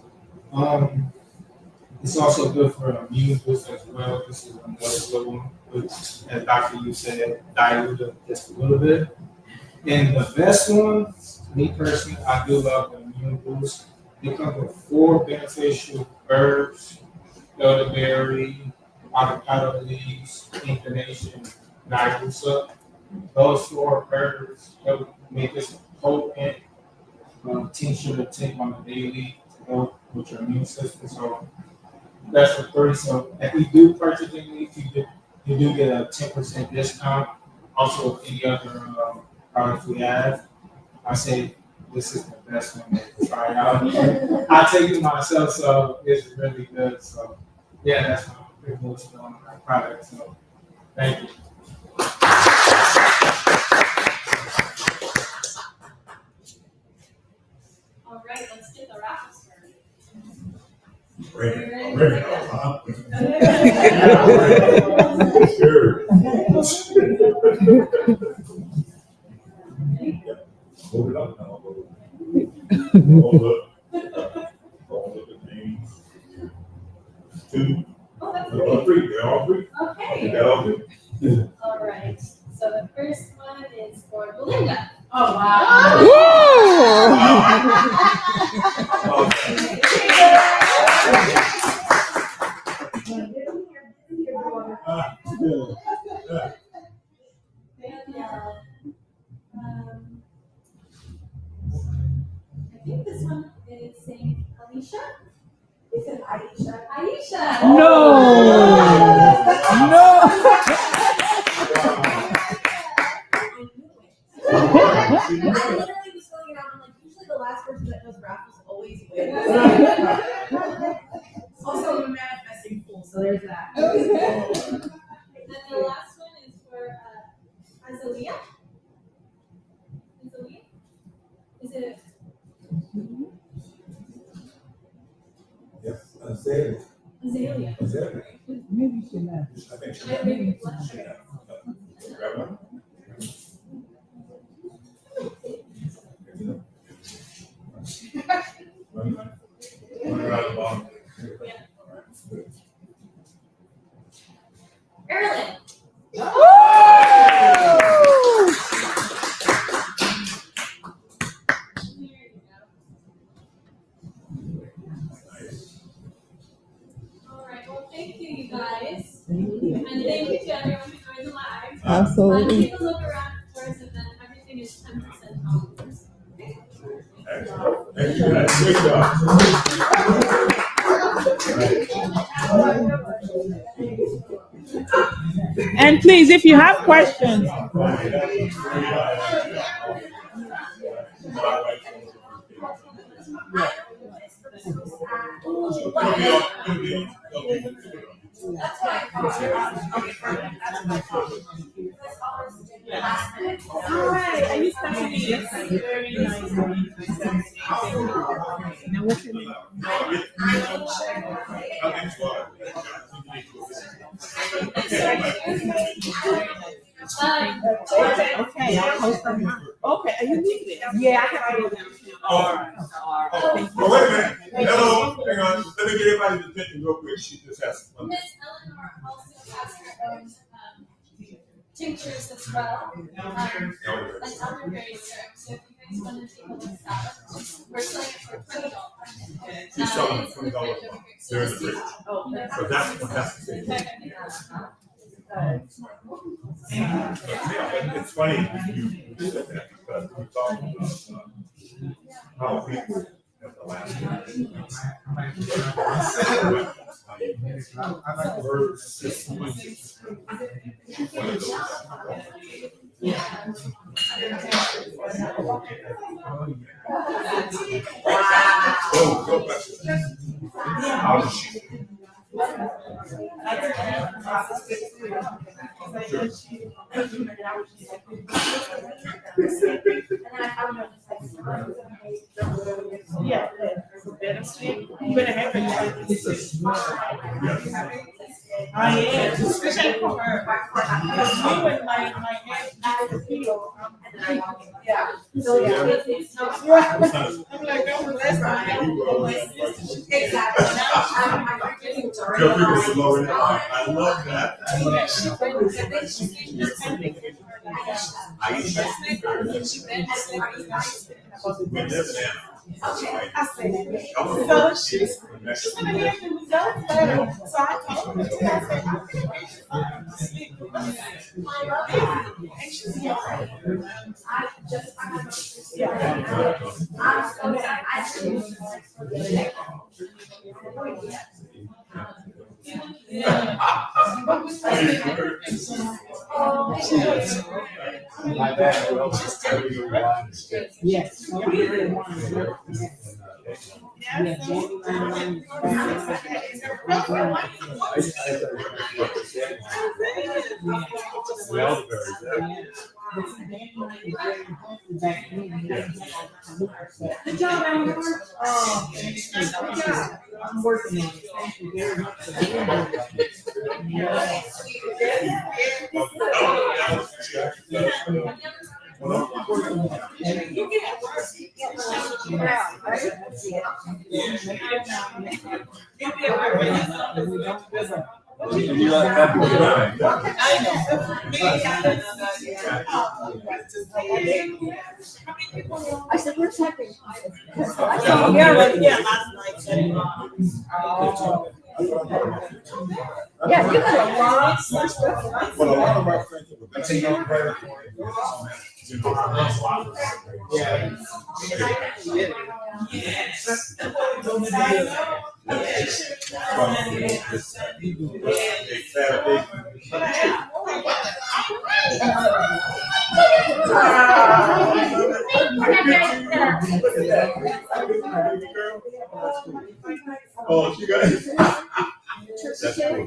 It's also good for an immune boost as well. This is another good one, which, as Dr. Yu said, diluted just a little bit. And the best one, me personally, I do love the immune boost. It comes with 4 beneficial herbs: elderberry, avocado leaves, inclination, nigusa. Those 4 herbs help make this a potent tincture to take on the daily to help with your immune system. So that's for 30. So if you do purchase any, you do get a 10% discount. Also, with any other products we have, I say this is the best one to try out. I take it myself, so it's really good. So yeah, that's my pretty much on my product. So thank you. All right, let's get the raffle started. Ready, huh? Sure. Hold it up now. Hold up. Hold up the names. 2. Oh, that's They're all great. 3. They're all 3. Okay. They're all 3. All right. So the first one is for Belinda. Oh, wow. I think this one is saying Alicia. Is it Aisha? Aisha. No. No. I literally was filling it out. I'm like, usually the last person that does raffles always wins. Also, I'm a manifesting fool, so there's that. And then the last one is for Azalea. Azalea? Is it? Yes, Azalea. Azalea. Azalea. Maybe she left. I think she Maybe left. Grab one. Run around the bottom. Marilyn. All right, well, thank you guys. And thank you to everyone who joined the live. Absolutely. Take a look around the stores and then everything is 10% off. Excellent. Thank you guys. Great job. And please, if you have questions, Hi, are you Stephanie? Yes, very nice. Now what's your name? Okay, I'll post them. Okay, are you leaving? Yeah, I have to go down. All right. Oh, wait a minute. Hello, hang on. Let me get everybody's attention real quick. She just has one. Miss Eleanor also has her own tinctures as well. An elderberry syrup. So if you guys want to take a look at that, we're selling it for $20. She's selling it for $20. They're in the fridge. So that's what has to say. It's funny you said that because we talked about how people at the last Oh, go back. How does she? Yeah, you better have it. I am, especially for her. Because me when my head is healed, yeah. So yeah. I'm like, I'm blessed. Exactly. Feel free to slow it down. I love that. We live now. Okay, I said, so she's gonna hear the results later. So I told her, I said, I'm gonna make sure I'm sleep. I love it. And she's young. I'm so My bad. Yes. Good job, Amber. Oh, good job. I'm working on it. Thank you very much for doing I said, where's Happy? Yeah, last night. Yeah, you got a lot of stuff. But a lot of our friends were taking on credit for it. Oh, she got it. That's cool.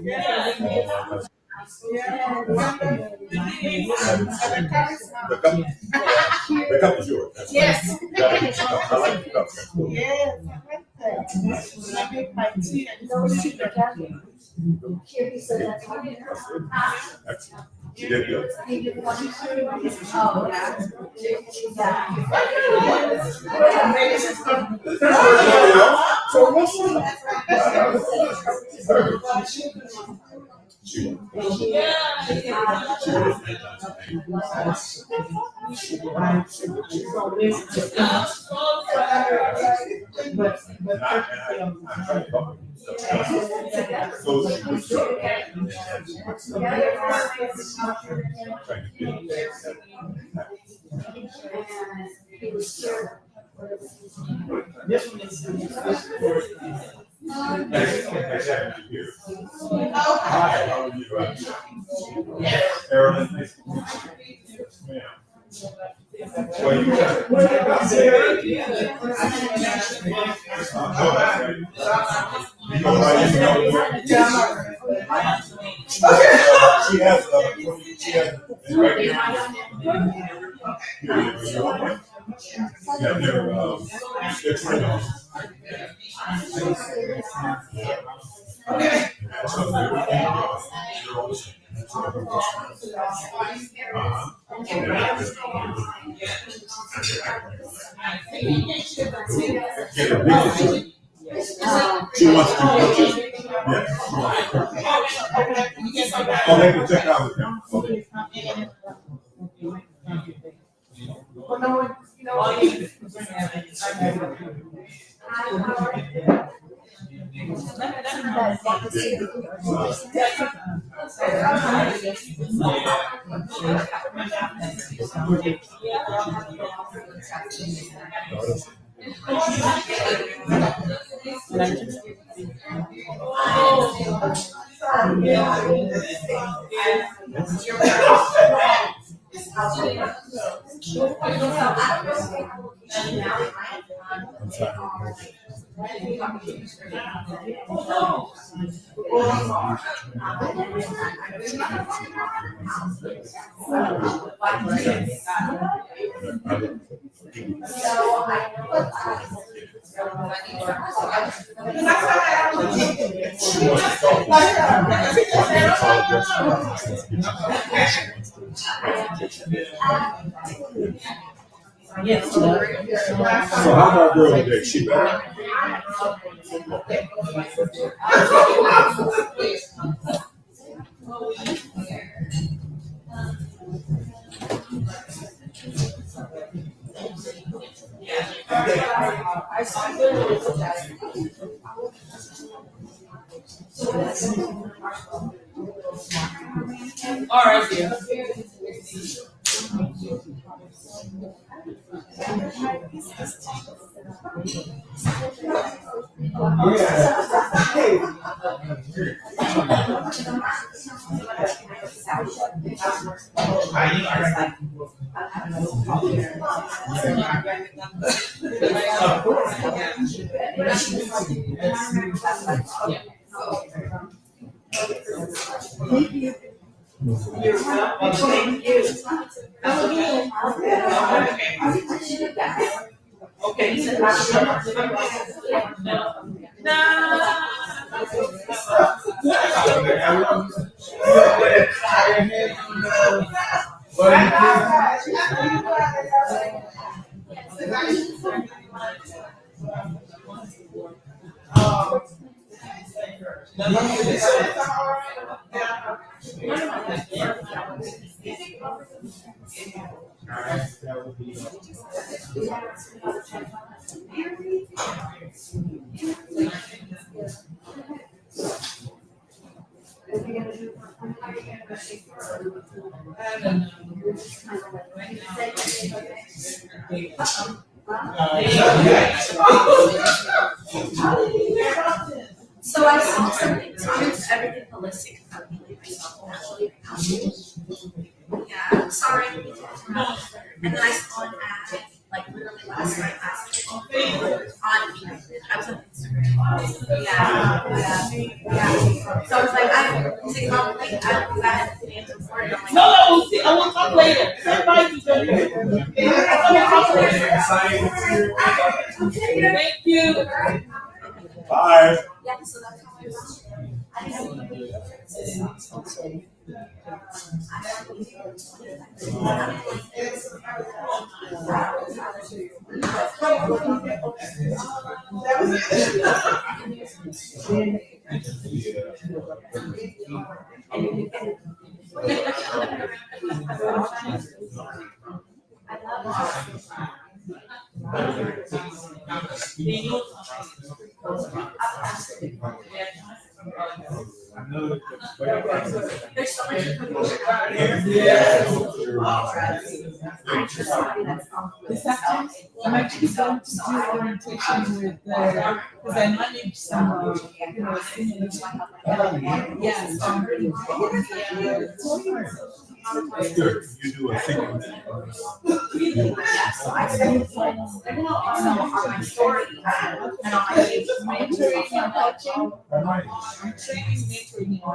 The cup is yours. Yes. I like the cup. That's cool. Yes, I like that. When I make my tea, I Those two just together. Here, he said that's one. Excellent. She did good. He did one. Oh, yeah. So this Carolyn, nice to meet you. Yes, ma'am. Well, you got it. You know why you know. She has right here. Yeah, they're trained on. She wants to coach it. Yes. Oh, they can check out with him. Okay. So how's our girl today? She better? All right, dear. So I saw something, it's everything holistic about healing myself naturally. Yeah, I'm sorry. And then I saw an ad, like literally last night, on I was on Instagram. Yeah. So I was like, I'm thinking about like I'm bad at the for it. No, see, I will talk later. Say bye to them. Thank you. Bye. Yeah, so that's how I There's so much information out there. Anxious somebody that's not This afternoon, I'm actually going to do orientation with because I manage some, senior. Yes. That's good. You do a sequence. So I spend some on my story and on my page. Mentoring and coaching. All right. I'm training mentoring and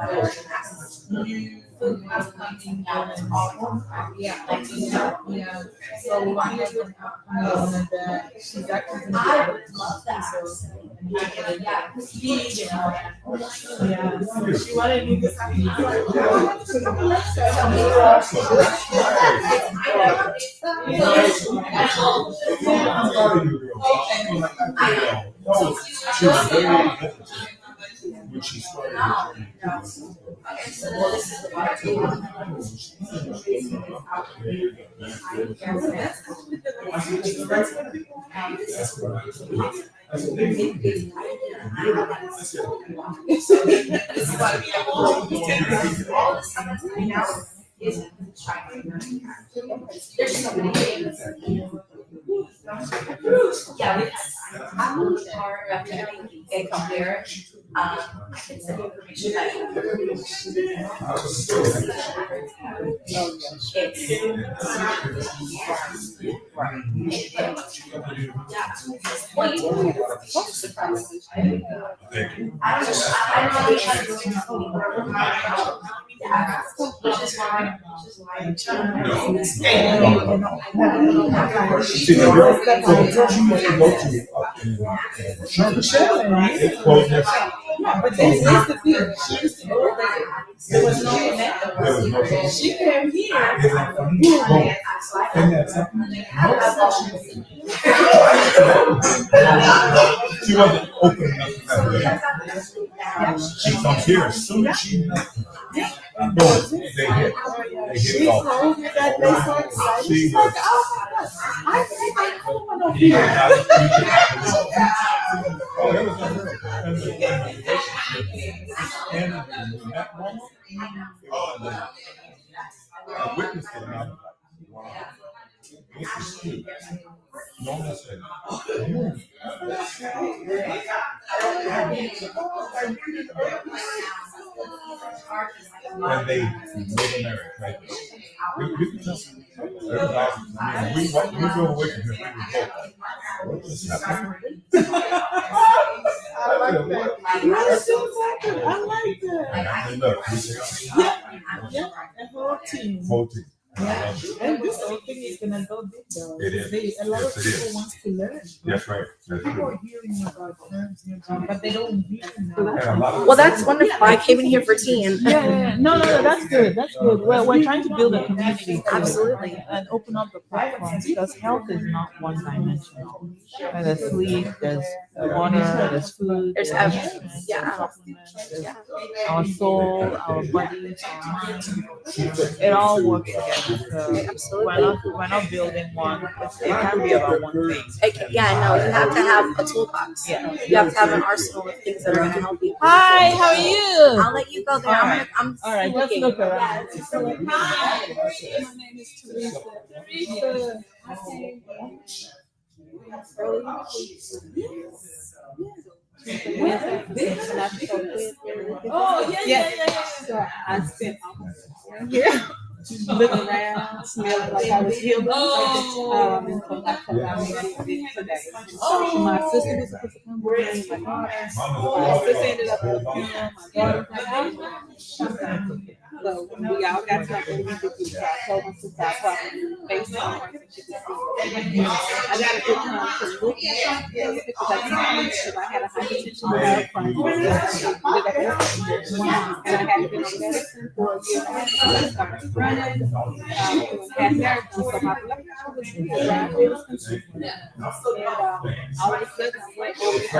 coaching. Food marketing and yeah. So one is with and she's actually I love that. yeah, so she wanted me to She was very when she started. Okay, so this is the part. All the stuff that's coming out is China. There's so many things. Yeah, I'm on the part of everything they compare. I can send you information that which is why. See, the girl she used to go to it's closed next. but this is the thing. She used to go there. There was no connect. She came here. She wasn't open enough for that. She comes here as soon as she boom, they hit She it off. told me that they so excited. She She's like, was- oh my gosh, I think I come on over You here. did not- you did not believe it. Oh, that was unreal. And the relationship ended in that moment. I witnessed it and I was like, wow, this is cute. No one said, when they made marriage, right? You can just, everybody, I mean, we go away from here, we were both, what just happened? I like that. Yes, exactly. I like that. And look, we Yeah, a whole team. whole team. Yeah, and this whole thing is gonna go big though. It is. A lot of Yes, it people is. want to learn. That's right. That's People true. are hearing about terms, but they don't really know. And a lot of- Well, that's wonderful. I came in here for tea and Yeah. No, that's good. That's good. We're trying to build a community too, Absolutely. and open up the platform because health is not one dimensional. There's sleep, there's water, there's food, There's everything. Yeah. there's our soul, our bodies, our mind. It all works together. So we're not building one. It can't be about one thing. Yeah, no, you have to have a toolbox. Yeah. You have to have an arsenal of things that are going to help you. Hi, how are you? I'll let you go there. I'm All right, let's looking. look around. Yeah. Hi, my name is Teresa. Oh, yeah. So I spent almost 1 year looking around, smelling like I was healed. And so I told I made it today. So my sister was supposed to come with me, my sister ended up with my daughter. So we all got to we did this. So I told my sister I probably based on her so she could see. I got a good time to look at something because I had a hypertension without chronic. And I had been on medicine for a year and a half. I started running, had marathon, so my blood pressure was good. It was consistent. And all of a sudden, I went over here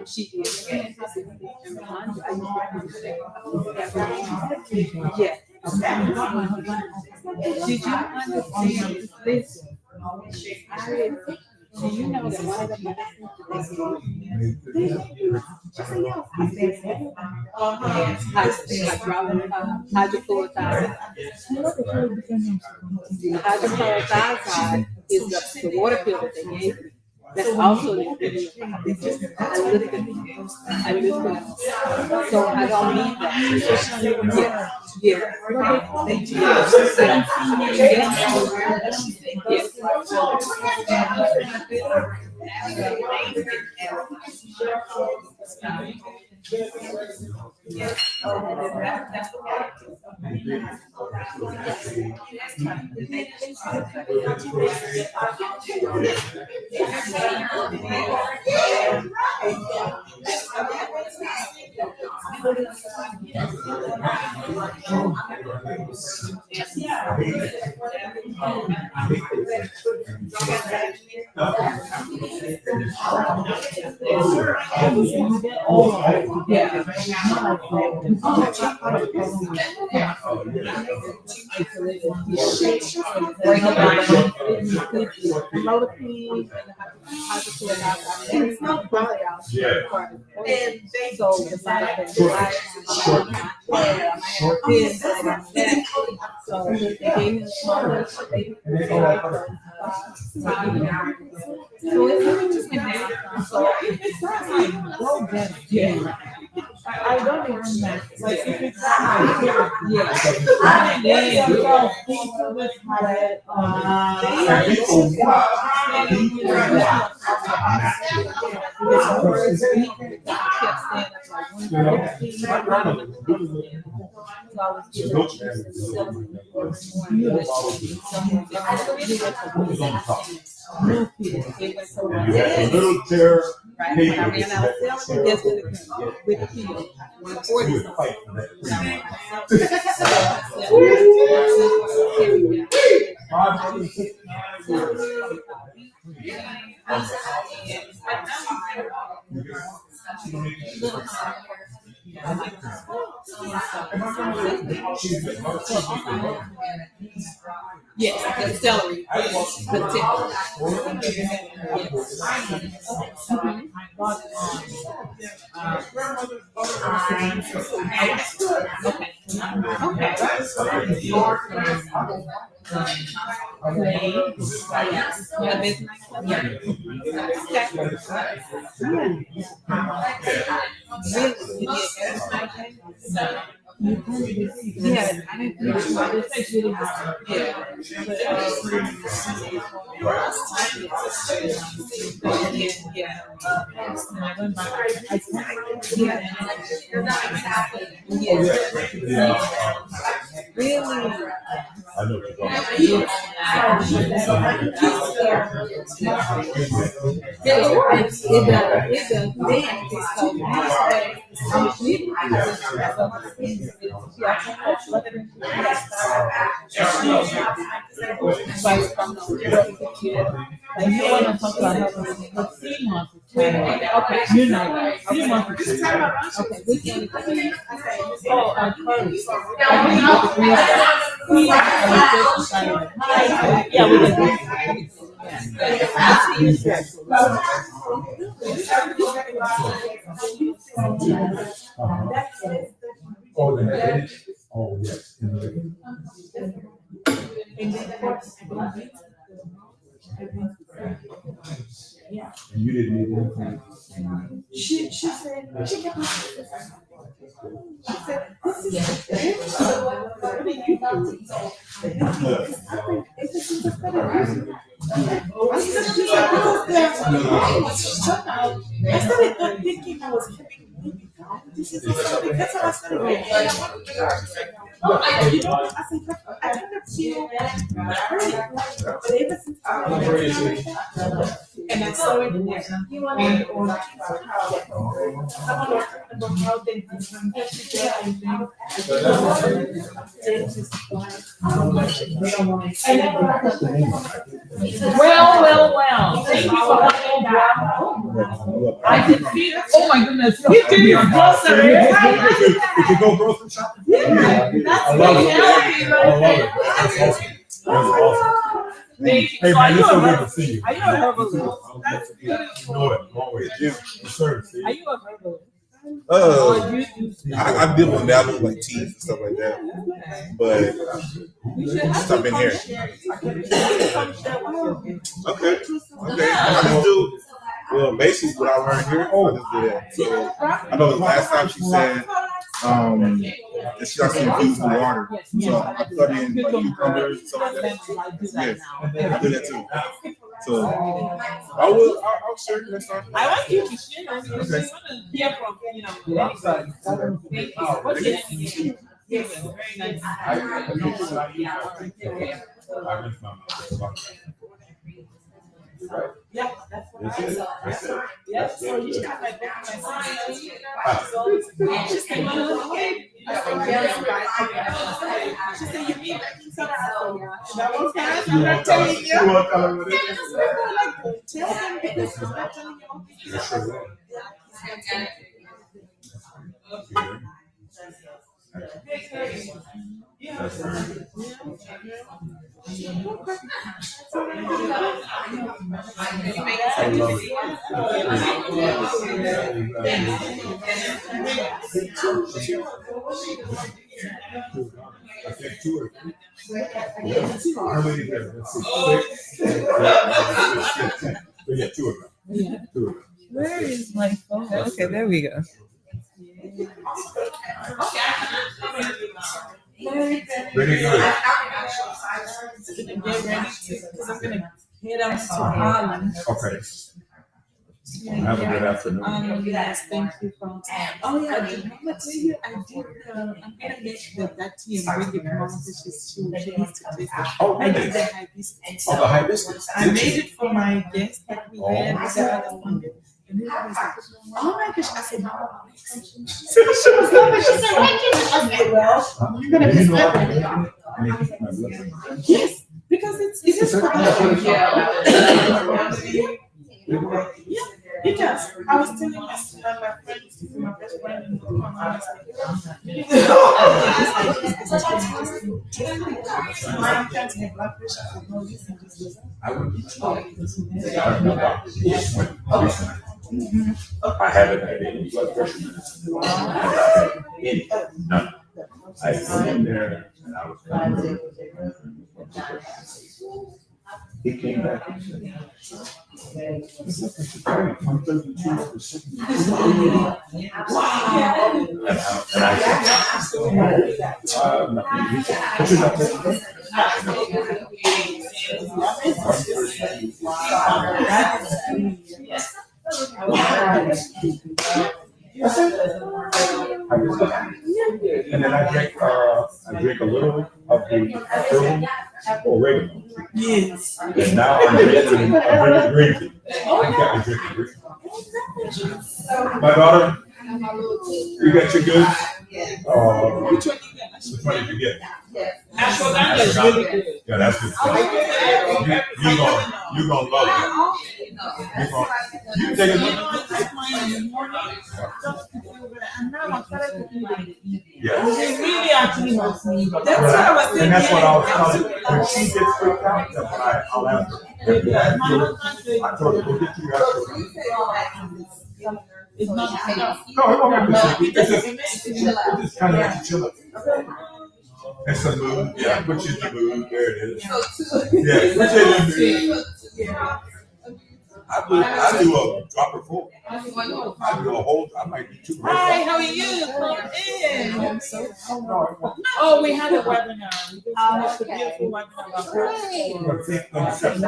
She did. Yeah. Did you understand this? Do you know that one of the medicines hydrochlorothiazide. Hydrochlorothiazide is the water pill that they gave me. That's also an ingredient. I looked at it. So I don't need that. Yeah. They do. I don't even know. Like if it's little chair. Right. I ran out of celery, guess what it came with the peel. 140. Yes, the celery, the tip. Yeah, I didn't think it takes really hard. Yeah. Really? I know what You want to talk about how the CMOS is trying to, okay, you know, CMOS is okay, we can, first. Yeah, we can Oh, yes. And you didn't need anything. She said, she kept she said, this is what do you do? I think it's just better. I started thinking I was this is something, that's how I started doing. I said, I kind of feel hurt. But ever since I and I saw it on someone was talking about how they well. Thank you for coming down. I can see it. Oh my goodness. You did grocery. Did you go grocery shopping? Yeah, that's really healthy right there. That's awesome. That's awesome. Thank you. Hey So man, it's so good to see you. Are you a herbalist? That's You beautiful. know it. Always. Yes, sir. Are you a herbalist? I deal with dabble like teas and stuff like that, but since I've been here. Okay. I just do. Well, basically what I learned here, I just do that. So I know the last time she said that she likes to infuse the water. So I cut in like cucumbers and stuff like that. Yes, I do that too. So I'll share it next time. I want you to share because we want to hear from anybody. Thank you. What's your name? Yes, very nice. Yeah, that's what I saw. Yes, so you got my book, my son. She said, she said, you need baking soda. That was fast. I'm not telling you. Tell them because I'm not telling I think 2 or 3. How many there? Let's see. 6. Yeah, 2 of them. Yeah. 2 of them. Where is my phone? Okay, there we go. Pretty good. Get ready because I'm gonna head out to Harlem. Okay. Have a good afternoon. Yes, thank you for. Oh yeah, I did. I'm gonna get that tea and bring it to Mama because she needs to taste it. Oh, I really? did the hibiscus. Oh, the hibiscus. I made it for my guest that we had with the other one. And then I was like, oh my gosh, I said, Mama. So she was laughing. She said, why can't I say, well, you're gonna miss that. Yes, because it's just for yeah, it does. I was telling my friend, my best friend, and my mom, I can't have blood pressure for no reason. I haven't had any blood pressure medicine. None. I went in there and I was he came back and said, I'm 32%. And I said, nothing. He said, "But you're not taking and then I drink a little of the herbal oregano. Yes. And now I'm drinking green tea. I got to drink green tea. My daughter, you got your goods? Which one did you get? Ashwagandha is really good. Yeah, that's good. You're gonna love it. You take a look. And now I started to do it. Yeah. It really actually helps me. That's what I was thinking. And that's what I was telling you. When she gets freaked out, that's what I'll ask her. I told her, go get you after. It's not enough. No, it won't make you sick. It just kind of makes you chill. It's a mood. Yeah, put you in the mood. There it is. Yeah, put you in the mood. I do a dropper full. I do a whole. I might do 2. Hi, how are you? Come in. Oh, we had a webinar. We just finished a beautiful webinar about Are you looking for something?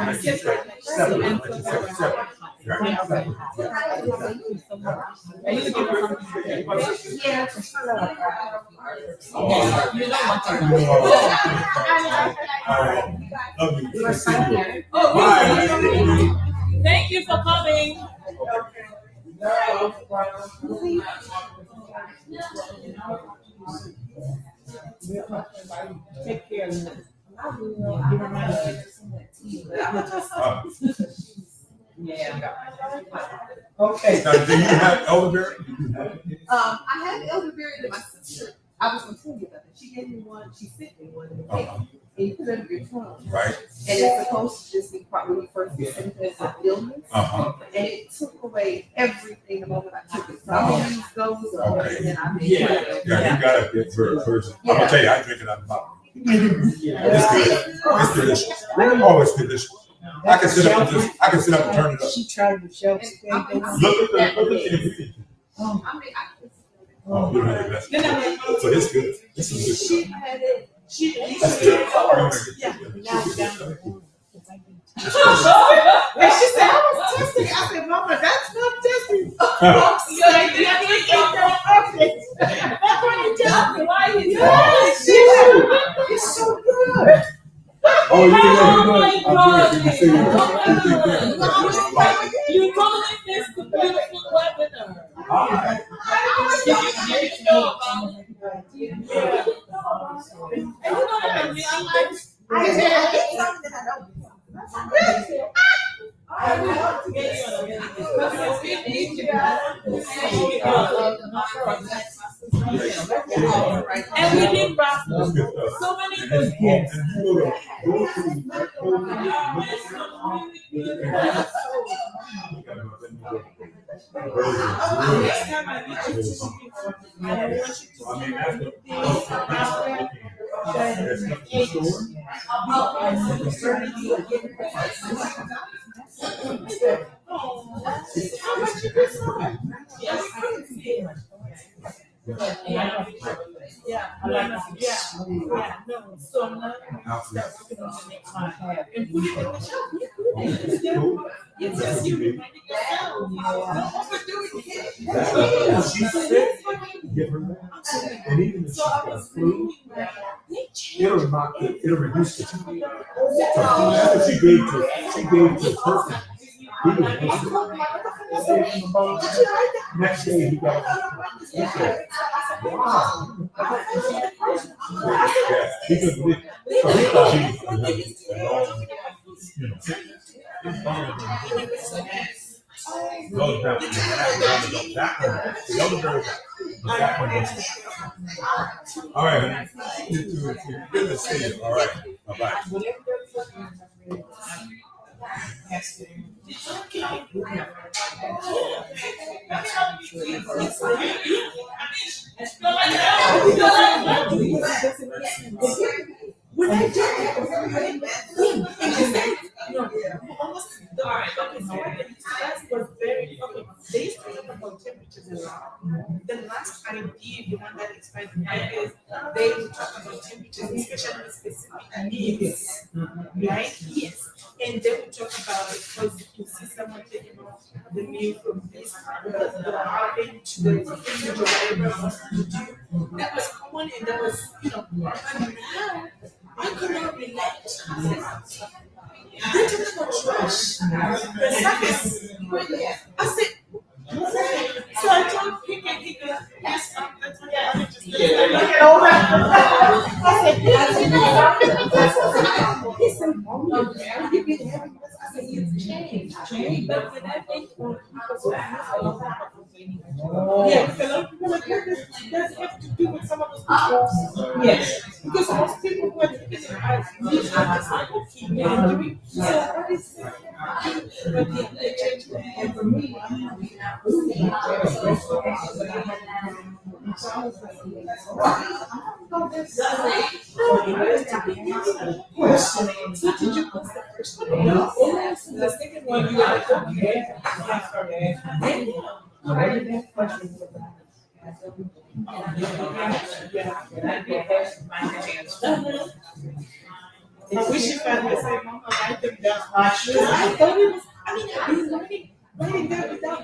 You know what I'm Love you. Oh, thank Thank you for coming. Take care of them. Give her money. Yeah. Okay. Now, do you have elderberry? I had elderberry that my sister, I was gonna tell you about that. She gave me one, she sent me one, and you put it under your tongue. Right. And it's supposed to just be probably first symptoms of illness. And it took away everything the moment I took it. So I use those and then I made it. Yeah, you gotta get first. I'm gonna tell you, I drink it out of the bottle. It's good. It's delicious. Oh, it's delicious. I can sit up and turn it up. She tried to show. Look at the ingredients. Oh, you really messed it up. So it's good. This is good. She had it. That's good. Yeah. And she said, I was testing. I said, Mama, that's not testing. That's when you tell me why you do it. It's so good. Oh, you my God. You You totally missed the beautiful webinar. And we did so many good books. And even if she got flu, it'll reduce the time. That's what she gave to the person. He was next day he got wow. Yeah, he couldn't believe it. So he thought all right, good to see you. All right, bye-bye. When I did that was very okay. They used to talk about temperatures a lot. The last I did, the one that explained is they would talk about temperatures, especially with specific needs, right? Yes. And they would talk about it because you see someone taking off the meal from this, the harvest to the temperature, whatever you do. That was common and that was, but now I could not relate. They talk about trash. The surface. I said, so I told he could yes, that's what I just did. Look at all that. I said, he said, oh, you've been having this. I said, it's changed. But when I think yeah, because a lot of people are like, does have to do with some of those people. Yes, because most people who are taking their eyes, these are just like keep doing. So what is that? But the change, and for me, so did you post the first one? No. The second one, you were like, okay. I wish you found the same mama write them down. I thought it was, I've been writing that without.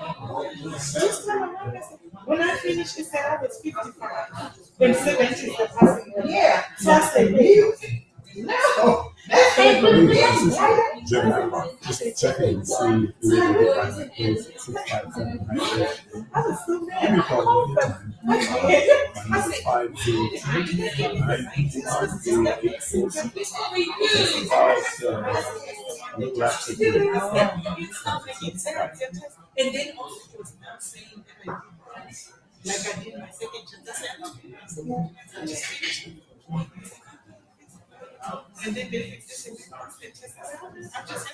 This time around, I said, when I finished, it said I was 55. Then 70 is the passing. Yeah. So I said, no. That's Gemini Park. Just check it and see if you're able to get by that place at 657. Give me a call anytime. 502-986. And then also it was not saying that like I did my second chance. I said, and then they fixed this and I just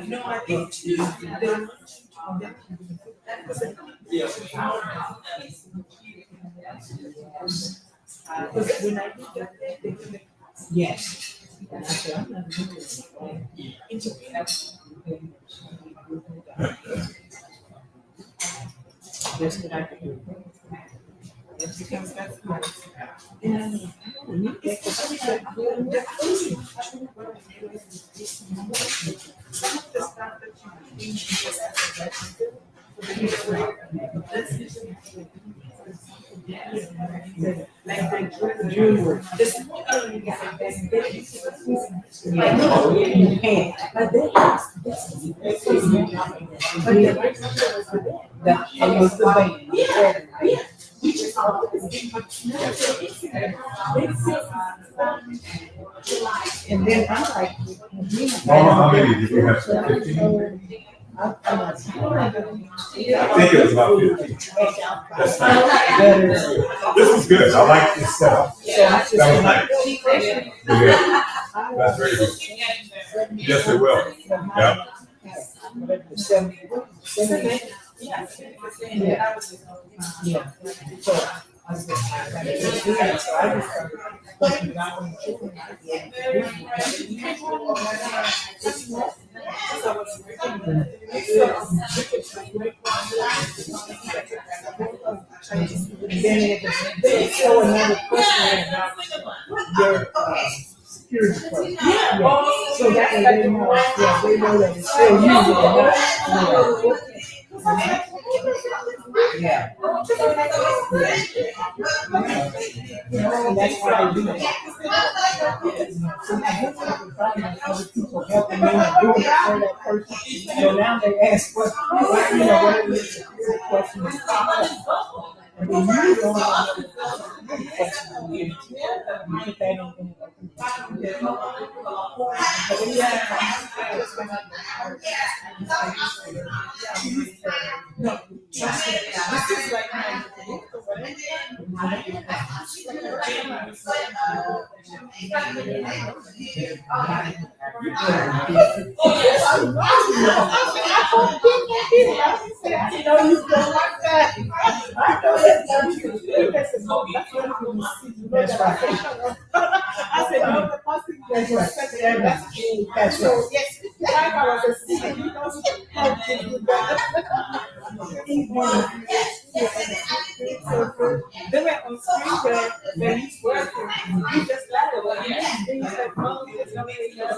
no, I think too. Yes. That's what I can do. Because that's nice. And then I'm like, Mama, how many did you have? 15? I think it was about 15. That's nice. This is good. I like this setup. That was nice. Yeah. That's very good. Yes, it will. Yeah. Yeah. So I was just so I just started looking out on the chicken. Then they show another question about their security question. Yeah. So that way they know, they know that it's still using or not. Yeah. And that's why I do that. Other people helping me and doing it for that person. So now they ask what, whatever the question is. And then you don't know the question. You put that in. That's right. I said, no, the person that's so yes, I was a secret. He knows how to do that. They were on screen when he's working. He just laughed about it. He said, "Oh, it's not really good."